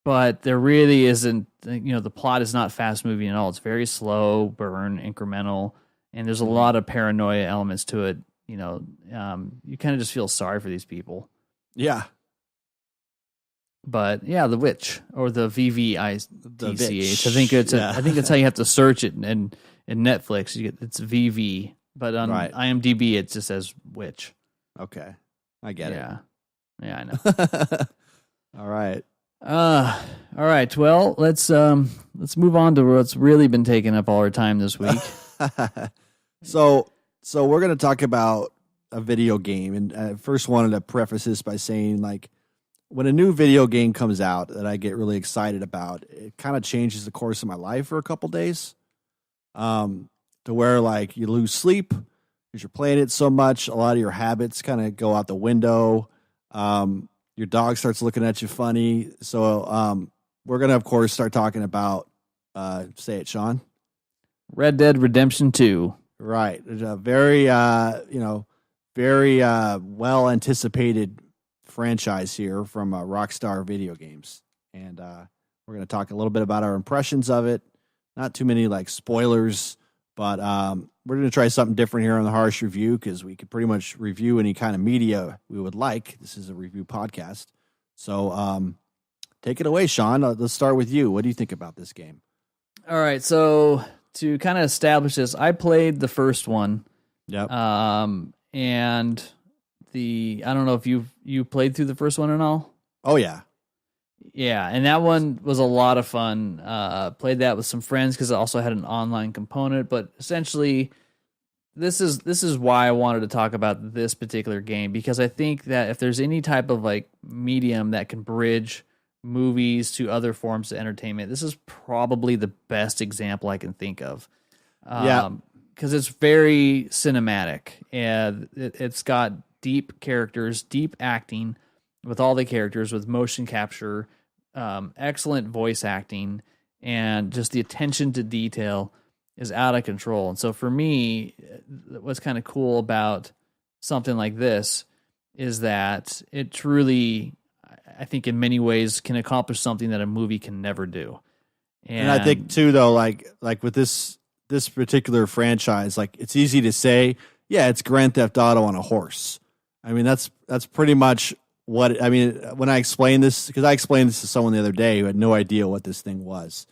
but there really isn't, the plot is not fast moving at all. It's very slow burn, incremental, and there's a lot of paranoia elements to it. You kind of just feel sorry for these people. Yeah. But yeah, the witch or the VVITCH. I think I think that's how you have to search it in Netflix. It's VV, but on IMDb it just says witch. Okay, I get it. Yeah, I know. All right. All right. Well, let's move on to what's really been taking up all our time this week. So we're going to talk about a video game, and I first wanted to preface this by saying, like, when a new video game comes out that I get really excited about, it kind of changes the course of my life for a couple days. To where, like, you lose sleep because you're playing it so much. A lot of your habits kind of go out the window. Your dog starts looking at you funny. So we're going to, of course, start talking about, say it, Sean. Red Dead Redemption 2. Right. It's a very, very well anticipated franchise here from Rockstar Video Games. And we're going to talk a little bit about our impressions of it. Not too many like spoilers, but we're going to try something different here on the Harsh Review because we could pretty much review any kind of media we would like. This is a review podcast. So take it away, Sean. Let's start with you. What do you think about this game? All right. So to kind of establish this, I played the first one. Yep. And I don't know if you played through the first one and all. Oh yeah. Yeah, and that one was a lot of fun. Played that with some friends because it also had an online component. But essentially, this is why I wanted to talk about this particular game, because I think that if there's any type of like medium that can bridge movies to other forms of entertainment, this is probably the best example I can think of. Because it's very cinematic and it's got deep characters, deep acting with all the characters, with motion capture, excellent voice acting, and just the attention to detail is out of control. And so for me, what's kind of cool about something like this is that it truly, I think in many ways, can accomplish something that a movie can never do. And I think too, though, like with this particular franchise, like it's easy to say, yeah, it's Grand Theft Auto on a horse. I mean, that's pretty much what, I mean, when I explained this, because I explained this to someone the other day who had no idea what this thing was.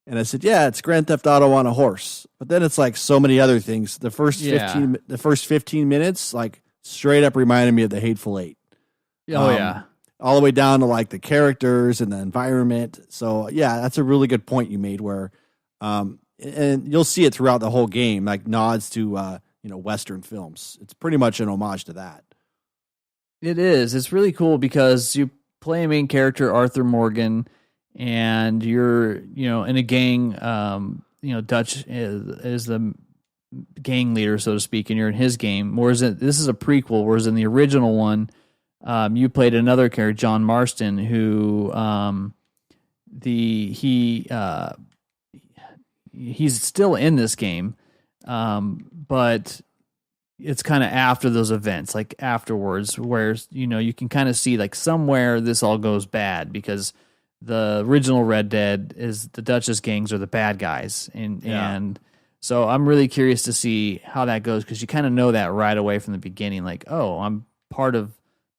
And I said, yeah, it's Grand Theft Auto on a horse. But then it's like so many other things. The first 15 minutes, like straight up reminded me of the Hateful Eight. Yeah. All the way down to like the characters and the environment. So yeah, that's a really good point you made where, and you'll see it throughout the whole game, like nods to, Western films. It's pretty much an homage to that. It is. It's really cool because you play a main character, Arthur Morgan, and you're, in a gang, Dutch is the gang leader, so to speak, and you're in his game. Whereas this is a prequel, whereas in the original one, you played another character, John Marston, who he's still in this game, but it's kind of after those events, like afterwards, where you can kind of see like somewhere this all goes bad, because the original Red Dead is the Dutchess gangs are the bad guys, and so I'm really curious to see how that goes, because you kind of know that right away from the beginning, like, oh, I'm part of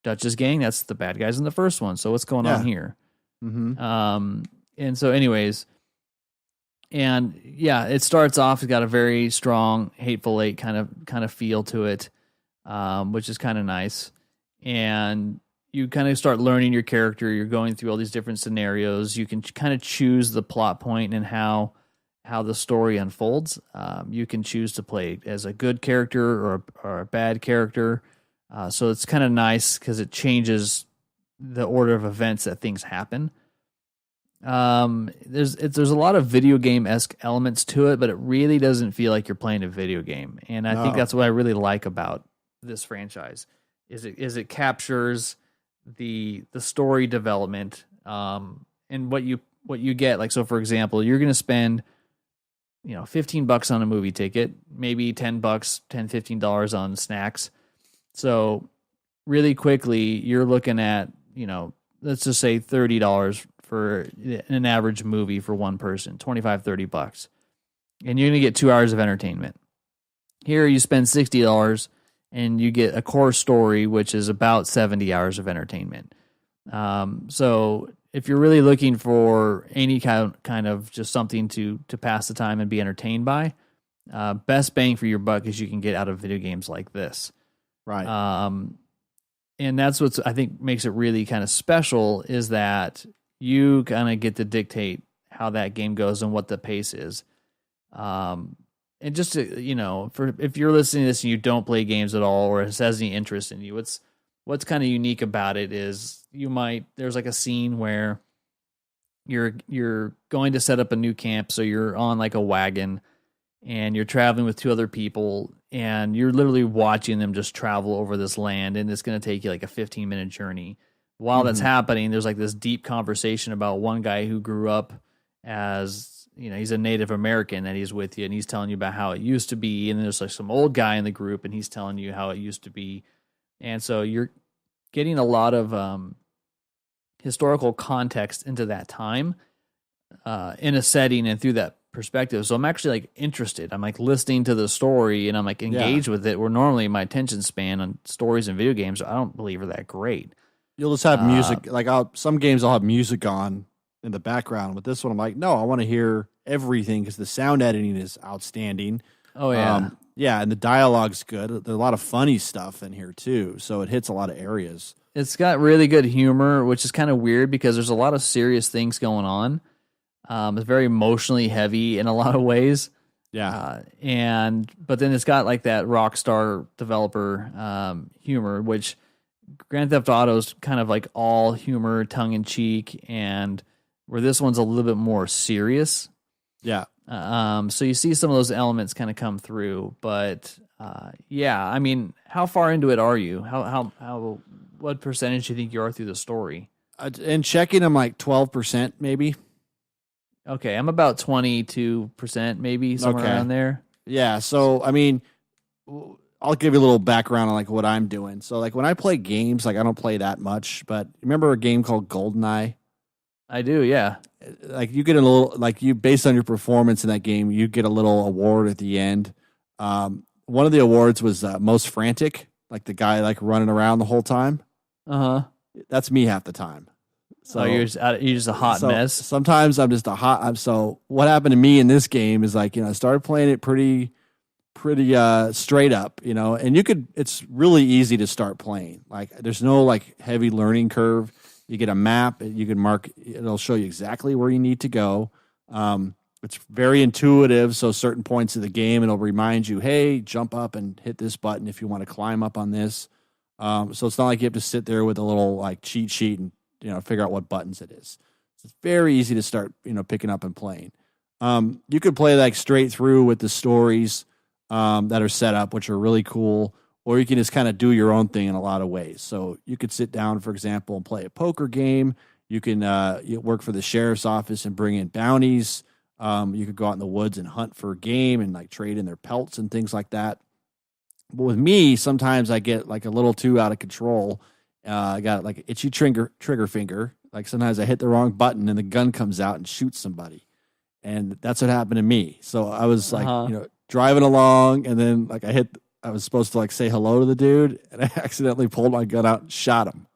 Dutch's gang. That's the bad guys in the first one. So what's going on here? Mm-hmm. And so anyways, and yeah, it starts off, it's got a very strong Hateful Eight kind of feel to it, which is kind of nice. And you kind of start learning your character. You're going through all these different scenarios. You can kind of choose the plot point and how the story unfolds. You can choose to play as a good character or a bad character. So it's kind of nice because it changes the order of events that things happen. There's a lot of video game-esque elements to it, but it really doesn't feel like you're playing a video game. And I think that's what I really like about this franchise is it captures the story development, and what you get. Like, so for example, you're going to spend, $15 on a movie ticket, maybe $10, $15 on snacks. So really quickly, you're looking at, let's just say $30 for an average movie for one person, $25-$30, and you're going to get 2 hours of entertainment. Here you spend $60 and you get a core story, which is about 70 hours of entertainment. So if you're really looking for any kind of just something to pass the time and be entertained by, best bang for your buck is you can get out of video games like this. Right. And that's what's, I think, makes it really kind of special, is that you kind of get to dictate how that game goes and what the pace is. And just to, for if you're listening to this and you don't play games at all, or it has any interest in you, what's kind of unique about it is there's like a scene where you're going to set up a new camp, so you're on like a wagon and you're traveling with 2 other people, and you're literally watching them just travel over this land, and it's going to take you like a 15-minute journey. While that's happening, there's like this deep conversation about one guy who grew up as, he's a Native American, that he's with you, and he's telling you about how it used to be, and then there's like some old guy in the group, and he's telling you how it used to be. And so you're getting a lot of historical context into that time in a setting and through that perspective. So I'm actually like interested. I'm like listening to the story and I'm like engaged with it, where normally my attention span on stories and video games, I don't believe, are that great. You'll just have music. Like some games I'll have music on in the background. With this one, I'm like, no, I want to hear everything because the sound editing is outstanding. Oh, yeah. Yeah, and the dialogue's good. There's a lot of funny stuff in here, too, so it hits a lot of areas. It's got really good humor, which is kind of weird because there's a lot of serious things going on. It's very emotionally heavy in a lot of ways. Yeah. But then it's got like that Rockstar developer humor, which Grand Theft Auto's kind of like all humor, tongue in cheek, and where this one's a little bit more serious. Yeah. So you see some of those elements kind of come through, but yeah, I mean, how far into it are you? What percentage do you think you are through the story? And checking, I'm like 12% maybe. Okay, I'm about 22%, maybe somewhere around there. Yeah, so I mean, I'll give you a little background on like what I'm doing. So like when I play games, like I don't play that much, but remember a game called GoldenEye? I do, yeah. Like you get a little, like you, based on your performance in that game, you get a little award at the end. One of the awards was most frantic, like the guy like running around the whole time. That's me half the time. So you're just a hot mess. Sometimes I'm just so what happened to me in this game is like, I started playing it pretty straight up, and it's really easy to start playing. Like there's no like heavy learning curve. You get a map, you can mark, it'll show you exactly where you need to go. It's very intuitive. So certain points of the game, it'll remind you, hey, jump up and hit this button if you want to climb up on this. So it's not like you have to sit there with a little like cheat sheet and, figure out what buttons it is. So it's very easy to start, picking up and playing. You could play like straight through with the stories that are set up, which are really cool, or you can just kind of do your own thing in a lot of ways. So you could sit down, for example, and play a poker game. You can work for the sheriff's office and bring in bounties. You could go out in the woods and hunt for game and like trade in their pelts and things like that. But with me, sometimes I get like a little too out of control. I got like itchy trigger finger. Like sometimes I hit the wrong button and the gun comes out and shoots somebody. And that's what happened to me. So I was like, driving along, and then like I was supposed to like say hello to the dude, and I accidentally pulled my gun out and shot him.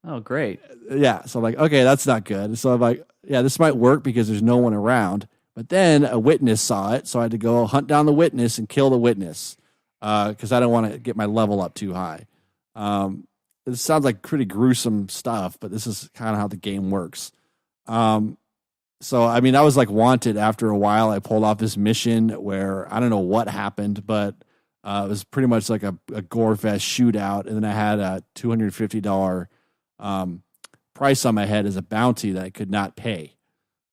Oh, great. Yeah. So I'm like, okay, that's not good. So I'm like, yeah, this might work because there's no one around. But then a witness saw it, so I had to go hunt down the witness and kill the witness because I don't want to get my level up too high. It sounds like pretty gruesome stuff, but this is kind of how the game works. So, I mean, I was like wanted after a while. I pulled off this mission where I don't know what happened, but it was pretty much like a gore fest shootout. And then I had a $250 price on my head as a bounty that I could not pay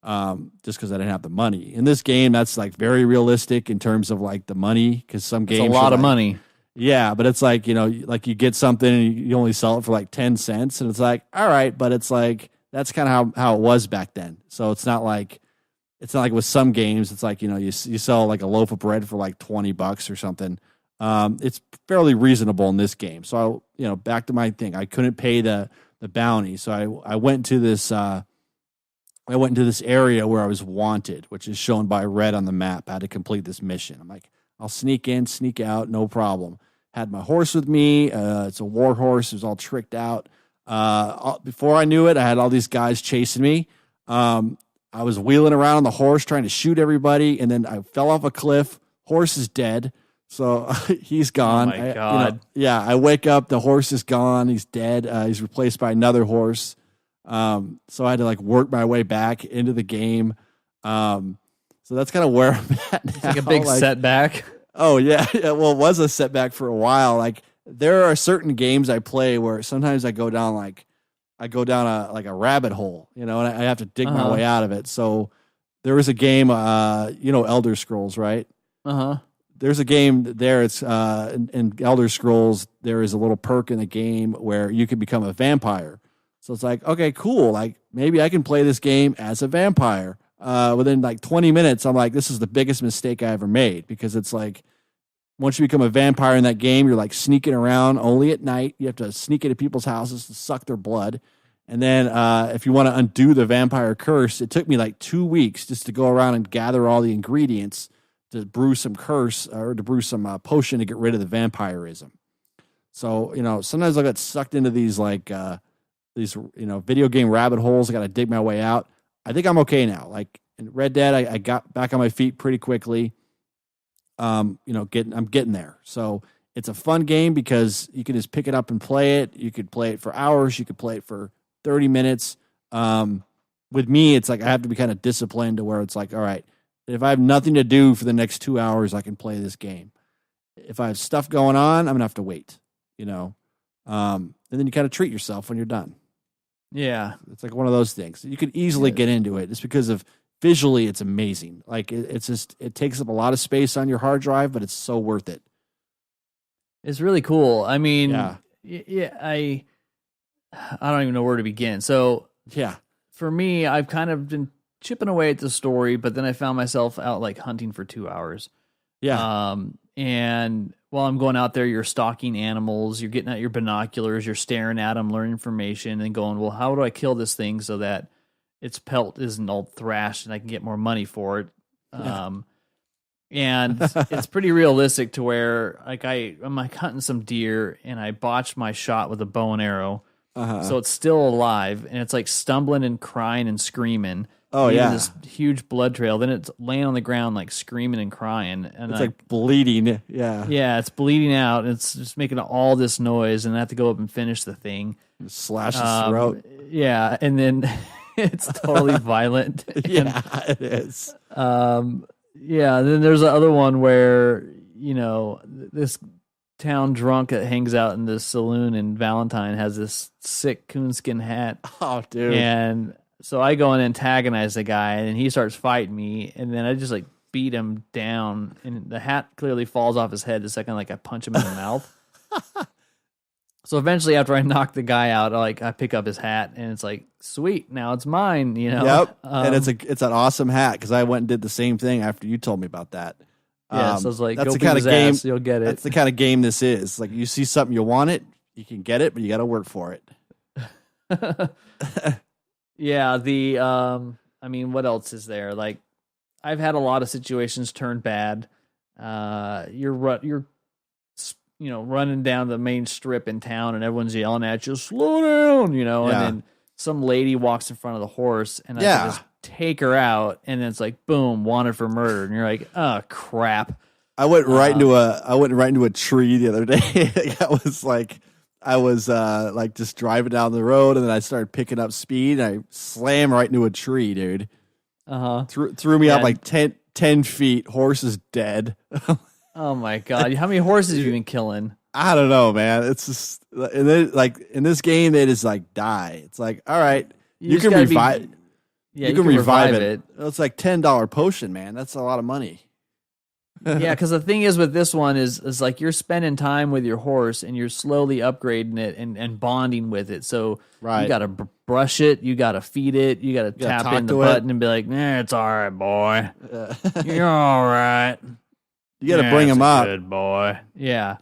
just because I didn't have the money. In this game, that's like very realistic in terms of like the money, because some games it's a lot of money. Yeah, but it's like, like you get something and you only sell it for like 10 cents. And it's like, all right, but it's like, that's kind of how it was back then. So it's not like with some games, it's like, you sell like a loaf of bread for like $20 or something. It's fairly reasonable in this game. So, back to my thing, I couldn't pay the bounty. So I went to this I went into this area where I was wanted, which is shown by red on the map. I had to complete this mission. I'm like, I'll sneak in, sneak out, no problem. Had my horse with me. It's a war horse. It was all tricked out. Before I knew it, I had all these guys chasing me. I was wheeling around on the horse trying to shoot everybody, and then I fell off a cliff. Horse is dead, so he's gone. Oh my God. I wake up. The horse is gone. He's dead. He's replaced by another horse. So I had to like work my way back into the game. So that's kind of where I'm at now. It's like a big setback. Oh yeah. Well, it was a setback for a while. Like there are certain games I play where sometimes I go down a rabbit hole, and I have to dig my way out of it. So there was a game, Elder Scrolls, right? There's a game there. It's in Elder Scrolls. There is a little perk in the game where you can become a vampire. So it's like, okay, cool. Like maybe I can play this game as a vampire. Within like 20 minutes, I'm like, this is the biggest mistake I ever made, because it's like, once you become a vampire in that game, you're like sneaking around only at night. You have to sneak into people's houses to suck their blood. And then if you want to undo the vampire curse, it took me like 2 weeks just to go around and gather all the ingredients to brew some potion to get rid of the vampirism. So, sometimes I get sucked into these video game rabbit holes. I got to dig my way out. I think I'm okay now. Like in Red Dead, I got back on my feet pretty quickly. I'm getting there. So it's a fun game because you can just pick it up and play it. You could play it for hours. You could play it for 30 minutes. With me, it's like I have to be kind of disciplined to where it's like, all right, if I have nothing to do for the next 2 hours, I can play this game. If I have stuff going on, I'm going to have to wait, and then you kind of treat yourself when you're done. Yeah. It's like one of those things. You could easily get into it just because of visually it's amazing. Like it takes up a lot of space on your hard drive, but it's so worth it. It's really cool. I mean, yeah, I don't even know where to begin. So yeah, for me, I've kind of been chipping away at the story, but then I found myself out like hunting for 2 hours. Yeah. And while I'm going out there, you're stalking animals, you're getting out your binoculars, you're staring at them, learning information, and going, well, how do I kill this thing so that its pelt isn't all thrashed and I can get more money for it? Yeah. And it's pretty realistic to where I'm like hunting some deer and I botched my shot with a bow and arrow. So it's still alive and it's like stumbling and crying and screaming. Oh yeah, this huge blood trail. Then it's laying on the ground like screaming and crying, and it's like bleeding. Yeah, it's bleeding out. And it's just making all this noise, and I have to go up and finish the thing. Slash his throat. Yeah, and then it's totally violent. Yeah, it is. Yeah. Then there's the other one where this town drunk that hangs out in this saloon in Valentine has this sick coonskin hat. Oh, dude. And so I go and antagonize the guy, and he starts fighting me, and then I just like beat him down, and the hat clearly falls off his head the second like I punch him in the mouth. So eventually, after I knock the guy out, I pick up his hat, and it's like, sweet, now it's mine. Yep, and it's an awesome hat because I went and did the same thing after you told me about that. Yeah, so I was like, that's go the kind of game ass, you'll get it. That's the kind of game this is. Like you see something you want it, you can get it, but you got to work for it. Yeah, I mean, what else is there? Like, I've had a lot of situations turn bad. You're running down the main strip in town, and everyone's yelling at you, "Slow down!" And then some lady walks in front of the horse, and I can just take her out, and then it's like, boom, wanted for murder, and you're like, oh crap. I went right into a tree the other day. I was just driving down the road, and then I started picking up speed, and I slammed right into a tree, dude. Threw me up like 10 feet. Horse is dead. Oh my god! How many horses have you been killing? I don't know, man. It's just in this game, they just like die. It's like, all right, you can revive. You can revive it. It's like $10 potion, man. That's a lot of money. Yeah, because the thing is with this one is like you're spending time with your horse and you're slowly upgrading it and bonding with it. So you got to brush it, you got to feed it, you got to tap in the button and be like, it's all right, boy. You're all right. You got to bring him up. Good boy. Yeah.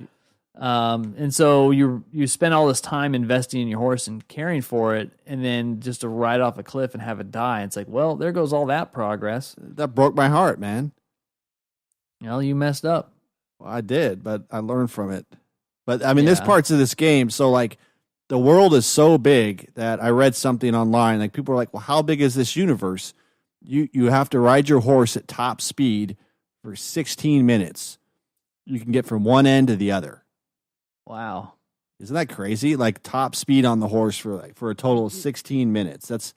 And so you spend all this time investing in your horse and caring for it, and then just to ride off a cliff and have it die. It's like, well, there goes all that progress. That broke my heart, man. You messed up. Well, I did, but I learned from it. But I mean, there's parts of this game. So like, the world is so big that I read something online. Like people are like, well, how big is this universe? You have to ride your horse at top speed for 16 minutes. You can get from one end to the other. Wow. Isn't that crazy? Like top speed on the horse for a total of 16 minutes. That's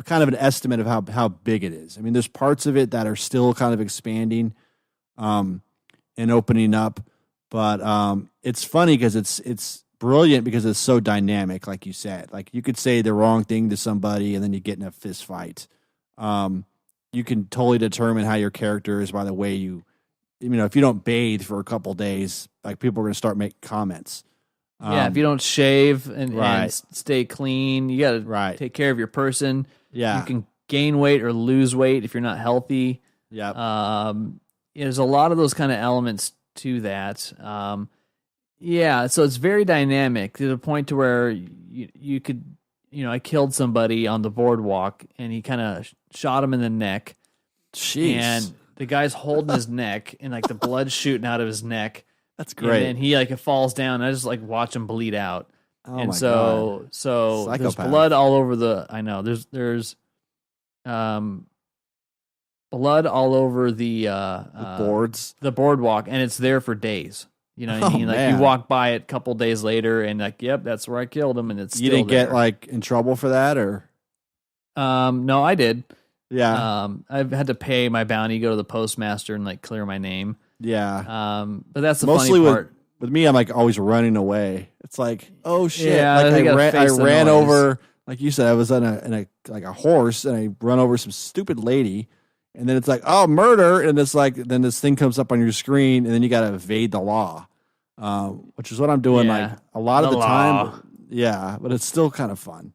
kind of an estimate of how big it is. I mean, there's parts of it that are still kind of expanding and opening up, but it's funny because it's brilliant because it's so dynamic, like you said. Like you could say the wrong thing to somebody and then you get in a fist fight. You can totally determine how your character is by the way if you don't bathe for a couple days, like people are going to start making comments. If you don't shave and Right. stay clean, you got to Right. take care of your person. Yeah. You can gain weight or lose weight if you're not healthy. Yeah. There's a lot of those kind of elements to that. So it's very dynamic to the point to where you could, I killed somebody on the boardwalk and he kind of shot him in the neck. Jeez. And the guy's holding his neck and like the blood's shooting out of his neck. That's great. And then he like falls down. I just like watch him bleed out. Oh and my so God. so there's Psychopath. blood all over there's blood all over the boards. the boardwalk, and it's there for days. You know what I Oh, mean? Like man. you walk by it a couple days later and like, yep, that's where I killed him, and it's You still didn't get there. like in trouble for that, or No, I did. yeah, I've had to pay my bounty, go to the postmaster and like clear my name. yeah. But that's the Mostly funny part. with me, I'm like always running away. It's like, oh shit! Yeah, like they I gotta ran face the noise. over, like you said, I was on a horse, and I run over some stupid lady, and then it's like, oh, murder, and it's like, then this thing comes up on your screen, and then you got to evade the law, which is what I'm doing Yeah. like a lot of The the time. law. Yeah, but it's still kind of fun.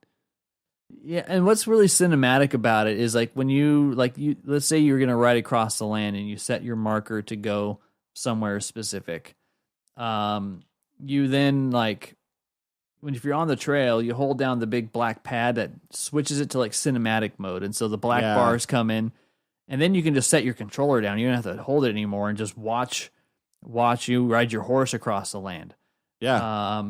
Yeah, and what's really cinematic about it is like when you let's say you're gonna ride across the land and you set your marker to go somewhere specific. You then if you're on the trail, you hold down the big black pad that switches it to like cinematic mode, and so the black Yeah. bars come in, and then you can just set your controller down. You don't have to hold it anymore and just watch you ride your horse across the land. Yeah,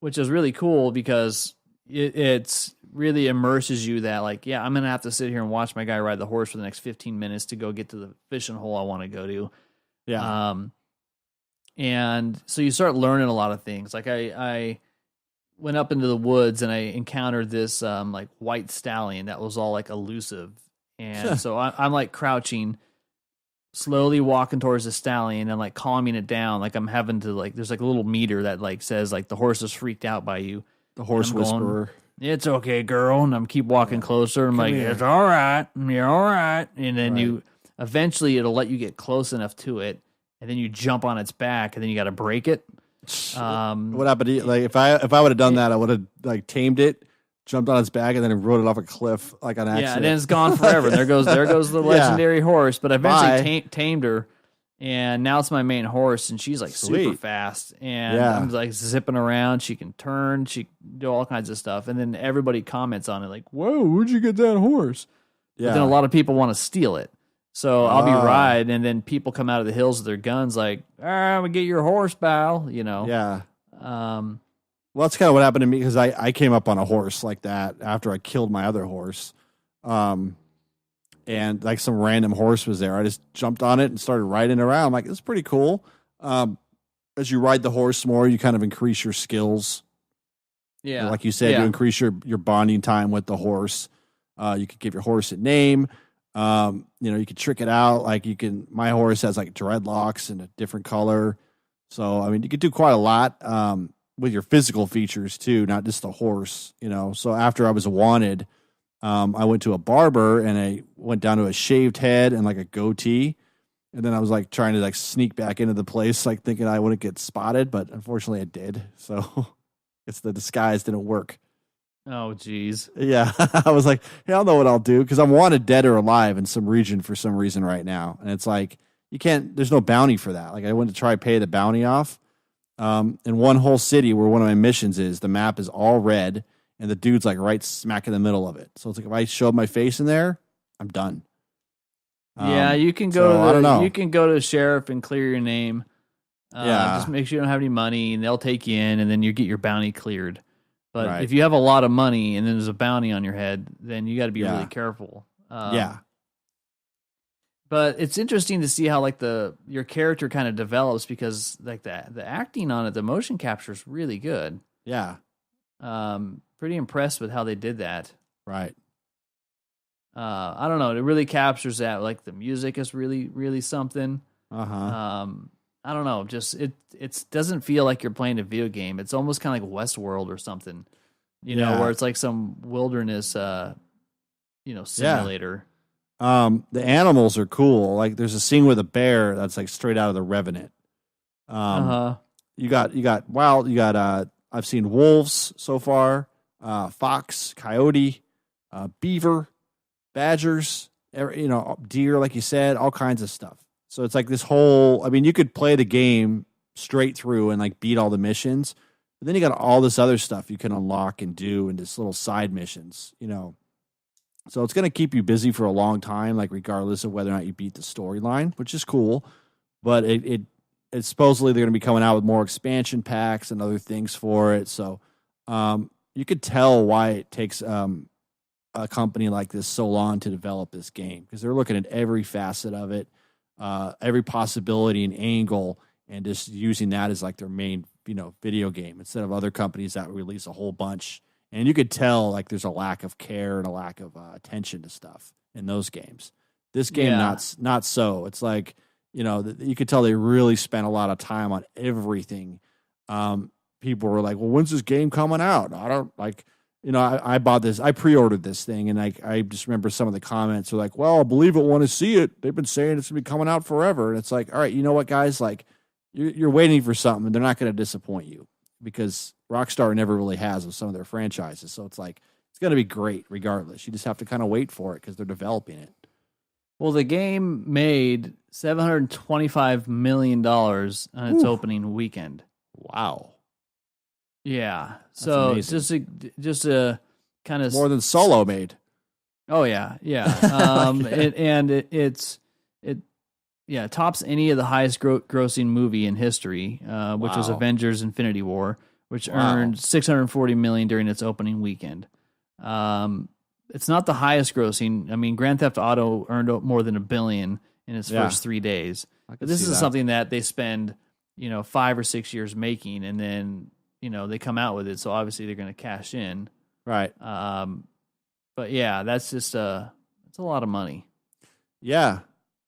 Which is really cool because it's really immerses you that like, yeah, I'm going to have to sit here and watch my guy ride the horse for the next 15 minutes to go get to the fishing hole I want to go to. yeah, And so you start learning a lot of things. Like I went up into the woods and I encountered this like white stallion that was all like elusive. And so I'm like crouching, slowly walking towards the stallion and like calming it down. Like I'm having to like, there's like a little meter that like says like the horse is freaked out by you. the horse I'm going, whisperer. It's okay, girl. And I'm keep walking closer. I'm like, here. it's all right. You're all right. And then Right. you eventually it'll let you get close enough to it. And then you jump on its back and then you got to break it. What happened to you? Like if I would have done that, I would have like tamed it, jumped on its back, and then rode it off a cliff like on accident. Yeah, and then it's gone forever. There goes the Yeah. legendary horse. But I eventually Bye. tamed her, and now it's my main horse, and she's like super Sweet. fast, and Yeah. I'm like zipping around. She can turn, she can do all kinds of stuff, and then everybody comments on it like, "Whoa, where'd you get that horse?" Yeah. But then a lot of people want to steal it. So I'll be Ah. riding, and then people come out of the hills with their guns, like, "I'm gonna get your horse, pal," you know. Yeah. Um, Well, that's kind of what happened to me because I came up on a horse like that after I killed my other horse. And like some random horse was there. I just jumped on it and started riding around. I'm like, it's pretty cool. As you ride the horse more, you kind of increase your skills. yeah, Like you said, Yeah. you increase your bonding time with the horse. You could give your horse a name. You could trick it out. Like my horse has like dreadlocks and a different color. So, I mean, you could do quite a lot with your physical features too, not just the horse, So after I was wanted, I went to a barber and I went down to a shaved head and like a goatee. And then I was like trying to like sneak back into the place, like thinking I wouldn't get spotted, but unfortunately I did. So it's the disguise didn't work. Oh, geez. Yeah. I was like, hey, I'll know what I'll do because I'm wanted dead or alive in some region for some reason right now. And it's like, there's no bounty for that. Like I went to try to pay the bounty off in one whole city where one of my missions is. The map is all red, and the dude's like right smack in the middle of it. So it's like if I show my face in there, I'm done. Yeah, you can go you can go to the sheriff and clear your name. Just make sure you don't have any money, and they'll take you in, and then you get your bounty cleared. But if you have a lot of money and then there's a bounty on your head, then you got to be really careful. But it's interesting to see how like your character kind of develops because like the acting on it, the motion capture is really good. Yeah. Pretty impressed with how they did that. Right. I don't know. It really captures that. Like the music is really, really something. I don't know. Just it doesn't feel like you're playing a video game. It's almost kind of like Westworld or something, you know, where it's like some wilderness, simulator. The animals are cool. Like there's a scene with a bear that's like straight out of The Revenant. You got I've seen wolves so far, fox, coyote, beaver, badgers, deer, like you said, all kinds of stuff. So it's like this whole, I mean, you could play the game straight through and like beat all the missions, but then you got all this other stuff you can unlock and do and just little side missions, So it's going to keep you busy for a long time, like regardless of whether or not you beat the storyline, which is cool. But it's supposedly they're going to be coming out with more expansion packs and other things for it. So you could tell why it takes a company like this so long to develop this game because they're looking at every facet of it, every possibility and angle, and just using that as like their main, video game instead of other companies that release a whole bunch. And you could tell like there's a lack of care and a lack of attention to stuff in those games. This game, not so. It's like, you could tell they really spent a lot of time on everything. People were like, well, when's this game coming out? I don't like, I bought this, I pre-ordered this thing. And I just remember some of the comments were like, well, I'll believe it when I see it. They've been saying it's going to be coming out forever. And it's like, all right, you know what, guys, like you're waiting for something and they're not going to disappoint you because Rockstar never really has with some of their franchises. So it's like, it's going to be great regardless. You just have to kind of wait for it because they're developing it. Well, the game made $725 million on its opening weekend. Wow. Yeah. So just a kind of more than Solo made. Oh yeah. Yeah. It tops any of the highest grossing movie in history, which was Avengers Infinity War, which earned $640 million during its opening weekend. It's not the highest grossing. I mean, Grand Theft Auto earned more than $1 billion in its first 3 days. But this is something that they spend, 5 or 6 years making, and then, they come out with it. So obviously they're going to cash in. Right. But yeah, that's just it's a lot of money. Yeah.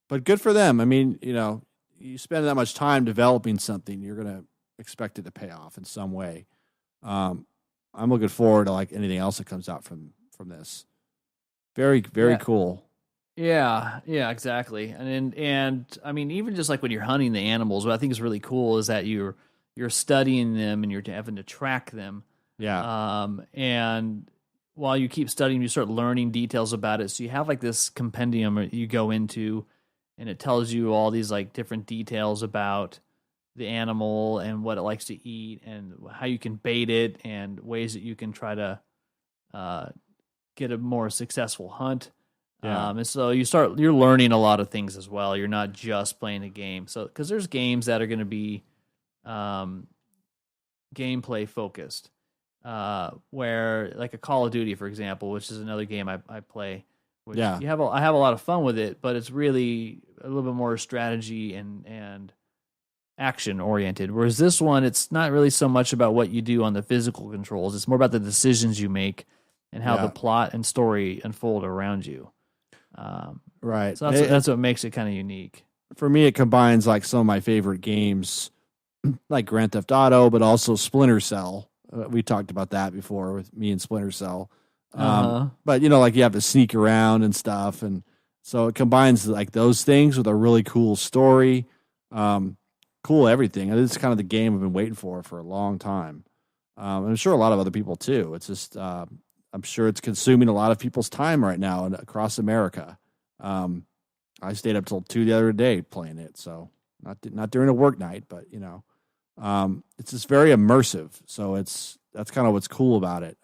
But good for them. I mean, you spend that much time developing something, you're going to expect it to pay off in some way. I'm looking forward to like anything else that comes out from this. Very, very cool. Yeah, exactly. And I mean, even just like when you're hunting the animals, what I think is really cool is that you're studying them and you're having to track them. Yeah. And while you keep studying, you start learning details about it. So you have like this compendium you go into, and it tells you all these like different details about the animal and what it likes to eat and how you can bait it and ways that you can try to get a more successful hunt. Yeah. And so you're learning a lot of things as well. You're not just playing a game. So, cause there's games that are going to be, gameplay focused, where like a Call of Duty, for example, which is another game I play, which I have a lot of fun with it, but it's really a little bit more strategy and action oriented. Whereas this one, it's not really so much about what you do on the physical controls. It's more about the decisions you make and how the plot and story unfold around you. Right. So that's what makes it kind of unique. For me, it combines like some of my favorite games, like Grand Theft Auto, but also Splinter Cell. We talked about that before with me and Splinter Cell. But like you have to sneak around and stuff, and so it combines like those things with a really cool story, cool everything. It's kind of the game I've been waiting for a long time. I'm sure a lot of other people too. It's just I'm sure it's consuming a lot of people's time right now and across America. I stayed up till 2 the other day playing it, so not during a work night, but It's just very immersive. So that's kind of what's cool about it.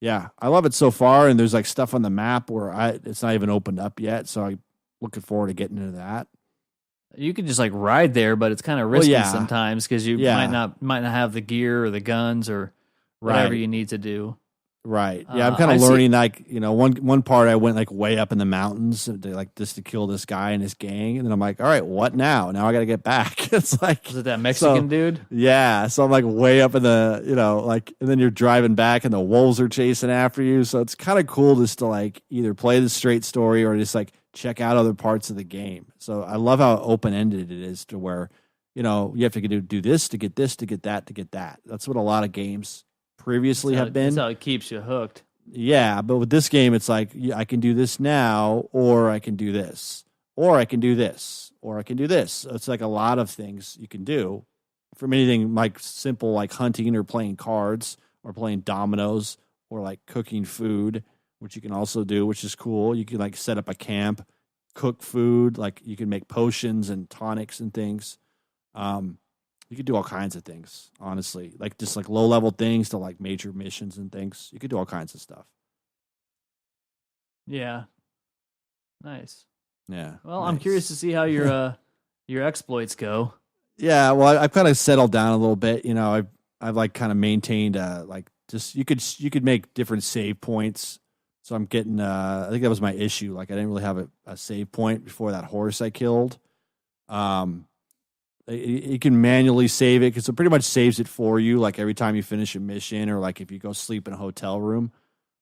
Yeah, I love it so far. And there's like stuff on the map where it's not even opened up yet. So I'm looking forward to getting into that. You could just like ride there, but it's kind of risky sometimes because you might not have the gear or the guns or whatever you need to do. Right. Yeah, I'm kind of learning like, one part I went like way up in the mountains just to kill this guy and his gang. And then I'm like, all right, what now? Now I got to get back. It's like, was it that Mexican dude? Yeah. So I'm like way up in the, and then you're driving back and the wolves are chasing after you. So it's kind of cool just to like either play the straight story or just like check out other parts of the game. So I love how open-ended it is to where, you have to do this to get this, to get that, to get that. That's what a lot of games previously have been. That's how it keeps you hooked. Yeah, but with this game, it's like I can do this now, or I can do this, or I can do this, or I can do this. So it's like a lot of things you can do from anything like simple like hunting or playing cards or playing dominoes or like cooking food, which you can also do, which is cool. You can like set up a camp, cook food, like you can make potions and tonics and things. You could do all kinds of things, honestly, like just like low level things to like major missions and things. You could do all kinds of stuff. Yeah. Nice. Yeah. Well, nice. I'm curious to see how your exploits go. Yeah. Well, I've kind of settled down a little bit. I've like kind of maintained like just you could make different save points. So I'm getting I think that was my issue. Like I didn't really have a save point before that horse I killed. You can manually save it because it pretty much saves it for you, like every time you finish a mission or like if you go sleep in a hotel room.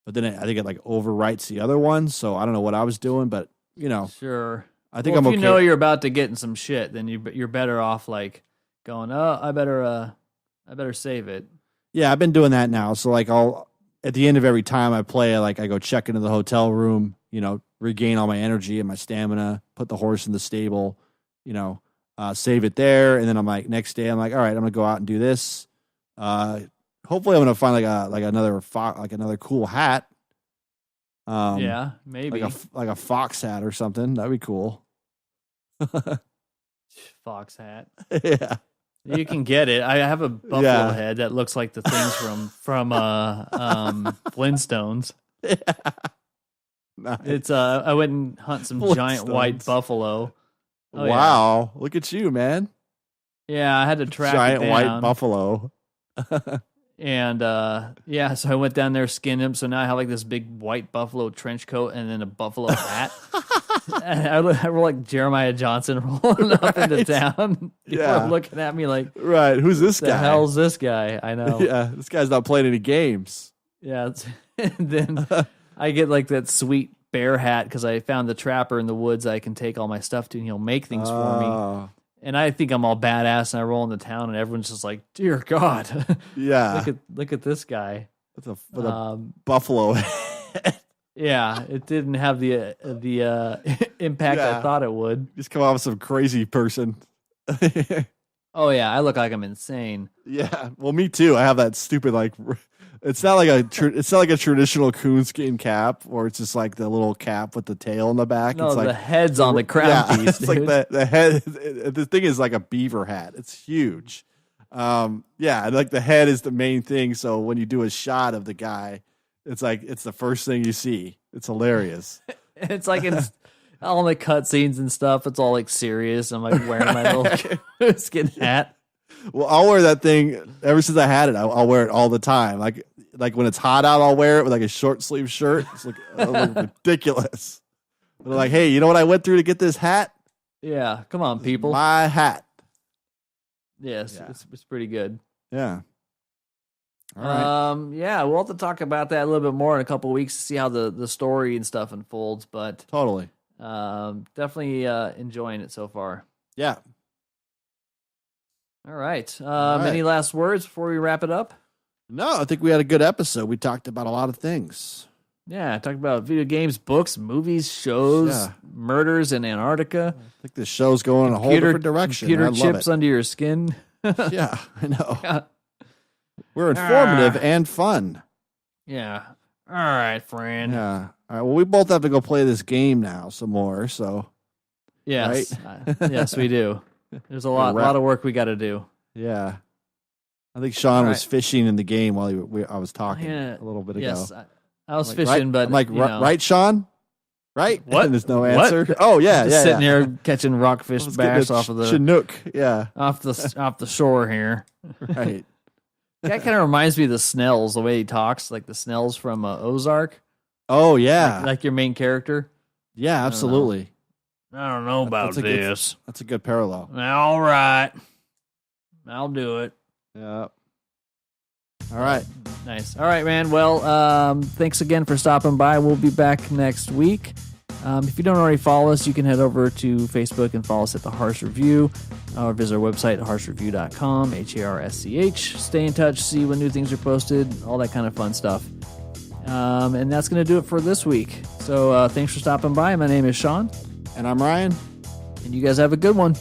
But then I think it like overwrites the other one. So I don't know what I was doing, but sure. I think I'm okay. If you know you're about to get in some shit, then you're better off like going, oh, I better save it. Yeah, I've been doing that now. So like at the end of every time I play, like I go check into the hotel room, regain all my energy and my stamina, put the horse in the stable, save it there, and then I'm like next day I'm like, all right, I'm gonna go out and do this. Hopefully I'm gonna find like another cool hat. Yeah, maybe like a fox hat or something. That'd be cool. Fox hat. Yeah, you can get it. I have a buffalo head that looks like the things from Flintstones. Yeah. Nice. It's I went and hunt some giant white buffalo. Oh, wow, yeah. Look at you, man. Yeah, I had to track giant it down. White buffalo. And so I went down there, skinned him. So now I have like this big white buffalo trench coat and then a buffalo hat. I look like Jeremiah Johnson rolling up into town. People are looking at me like, right, who's this guy? The hell's this guy? I know. Yeah, this guy's not playing any games. Yeah, and then I get like that sweet bear hat because I found the trapper in the woods I can take all my stuff to and he'll make things for me. And I think I'm all badass and I roll into town and everyone's just like, dear God. Yeah. look at this guy. With a buffalo head. Yeah, it didn't have the impact I thought it would. Just come off with some crazy person. Oh yeah, I look like I'm insane. Yeah, well, me too. I have that stupid like. It's not like a traditional coonskin cap, or it's just like the little cap with the tail in the back. No, it's the like, head's on the crown piece. It's dude. like the head. The thing is like a beaver hat. It's huge. Like the head is the main thing. So when you do a shot of the guy, it's like it's the first thing you see. It's hilarious. It's like in all the cutscenes and stuff. It's all like serious. I'm like wearing my little skin hat. Well, I'll wear that thing ever since I had it. I'll wear it all the time. Like when it's hot out, I'll wear it with like a short sleeve shirt. It's like ridiculous. They're like, hey, you know what I went through to get this hat? Yeah, come on, people. My hat. Yes, yeah. It's pretty good. Yeah. All right. We'll have to talk about that a little bit more in a couple of weeks to see how the story and stuff unfolds. But totally. Definitely enjoying it so far. Yeah. All right. Any last words before we wrap it up? No, I think we had a good episode. We talked about a lot of things. Yeah, talked about video games, books, movies, shows, murders in Antarctica. I think the show's going in a whole different direction. Computer chips under your skin. Yeah, I know. We're informative and fun. Yeah. All right, friend. Yeah. All right. Well, we both have to go play this game now some more. So. Yes. Right? Yes, we do. There's a lot of work we got to do. Yeah. I think Sean was fishing in the game while I was talking a little bit ago. Yes, I was fishing, right? but I'm like, right, Sean? Right? What? And there's no answer. What? Oh yeah, just sitting here catching rockfish bass off of the Chinook. Yeah, off the shore here. Right. That kind of reminds me of the Snells, the way he talks, like the Snells from Ozark. Oh yeah, like your main character. Yeah, absolutely. I don't know about this. That's a good parallel. All right, I'll do it. Yeah. All right. Nice. All right, man. Well, thanks again for stopping by. We'll be back next week. If you don't already follow us, you can head over to Facebook and follow us at The Harsh Review, or visit our website, harshreview.com, HARSCH. Stay in touch, see when new things are posted, all that kind of fun stuff. And that's going to do it for this week. So thanks for stopping by. My name is Sean. And I'm Ryan. And you guys have a good one.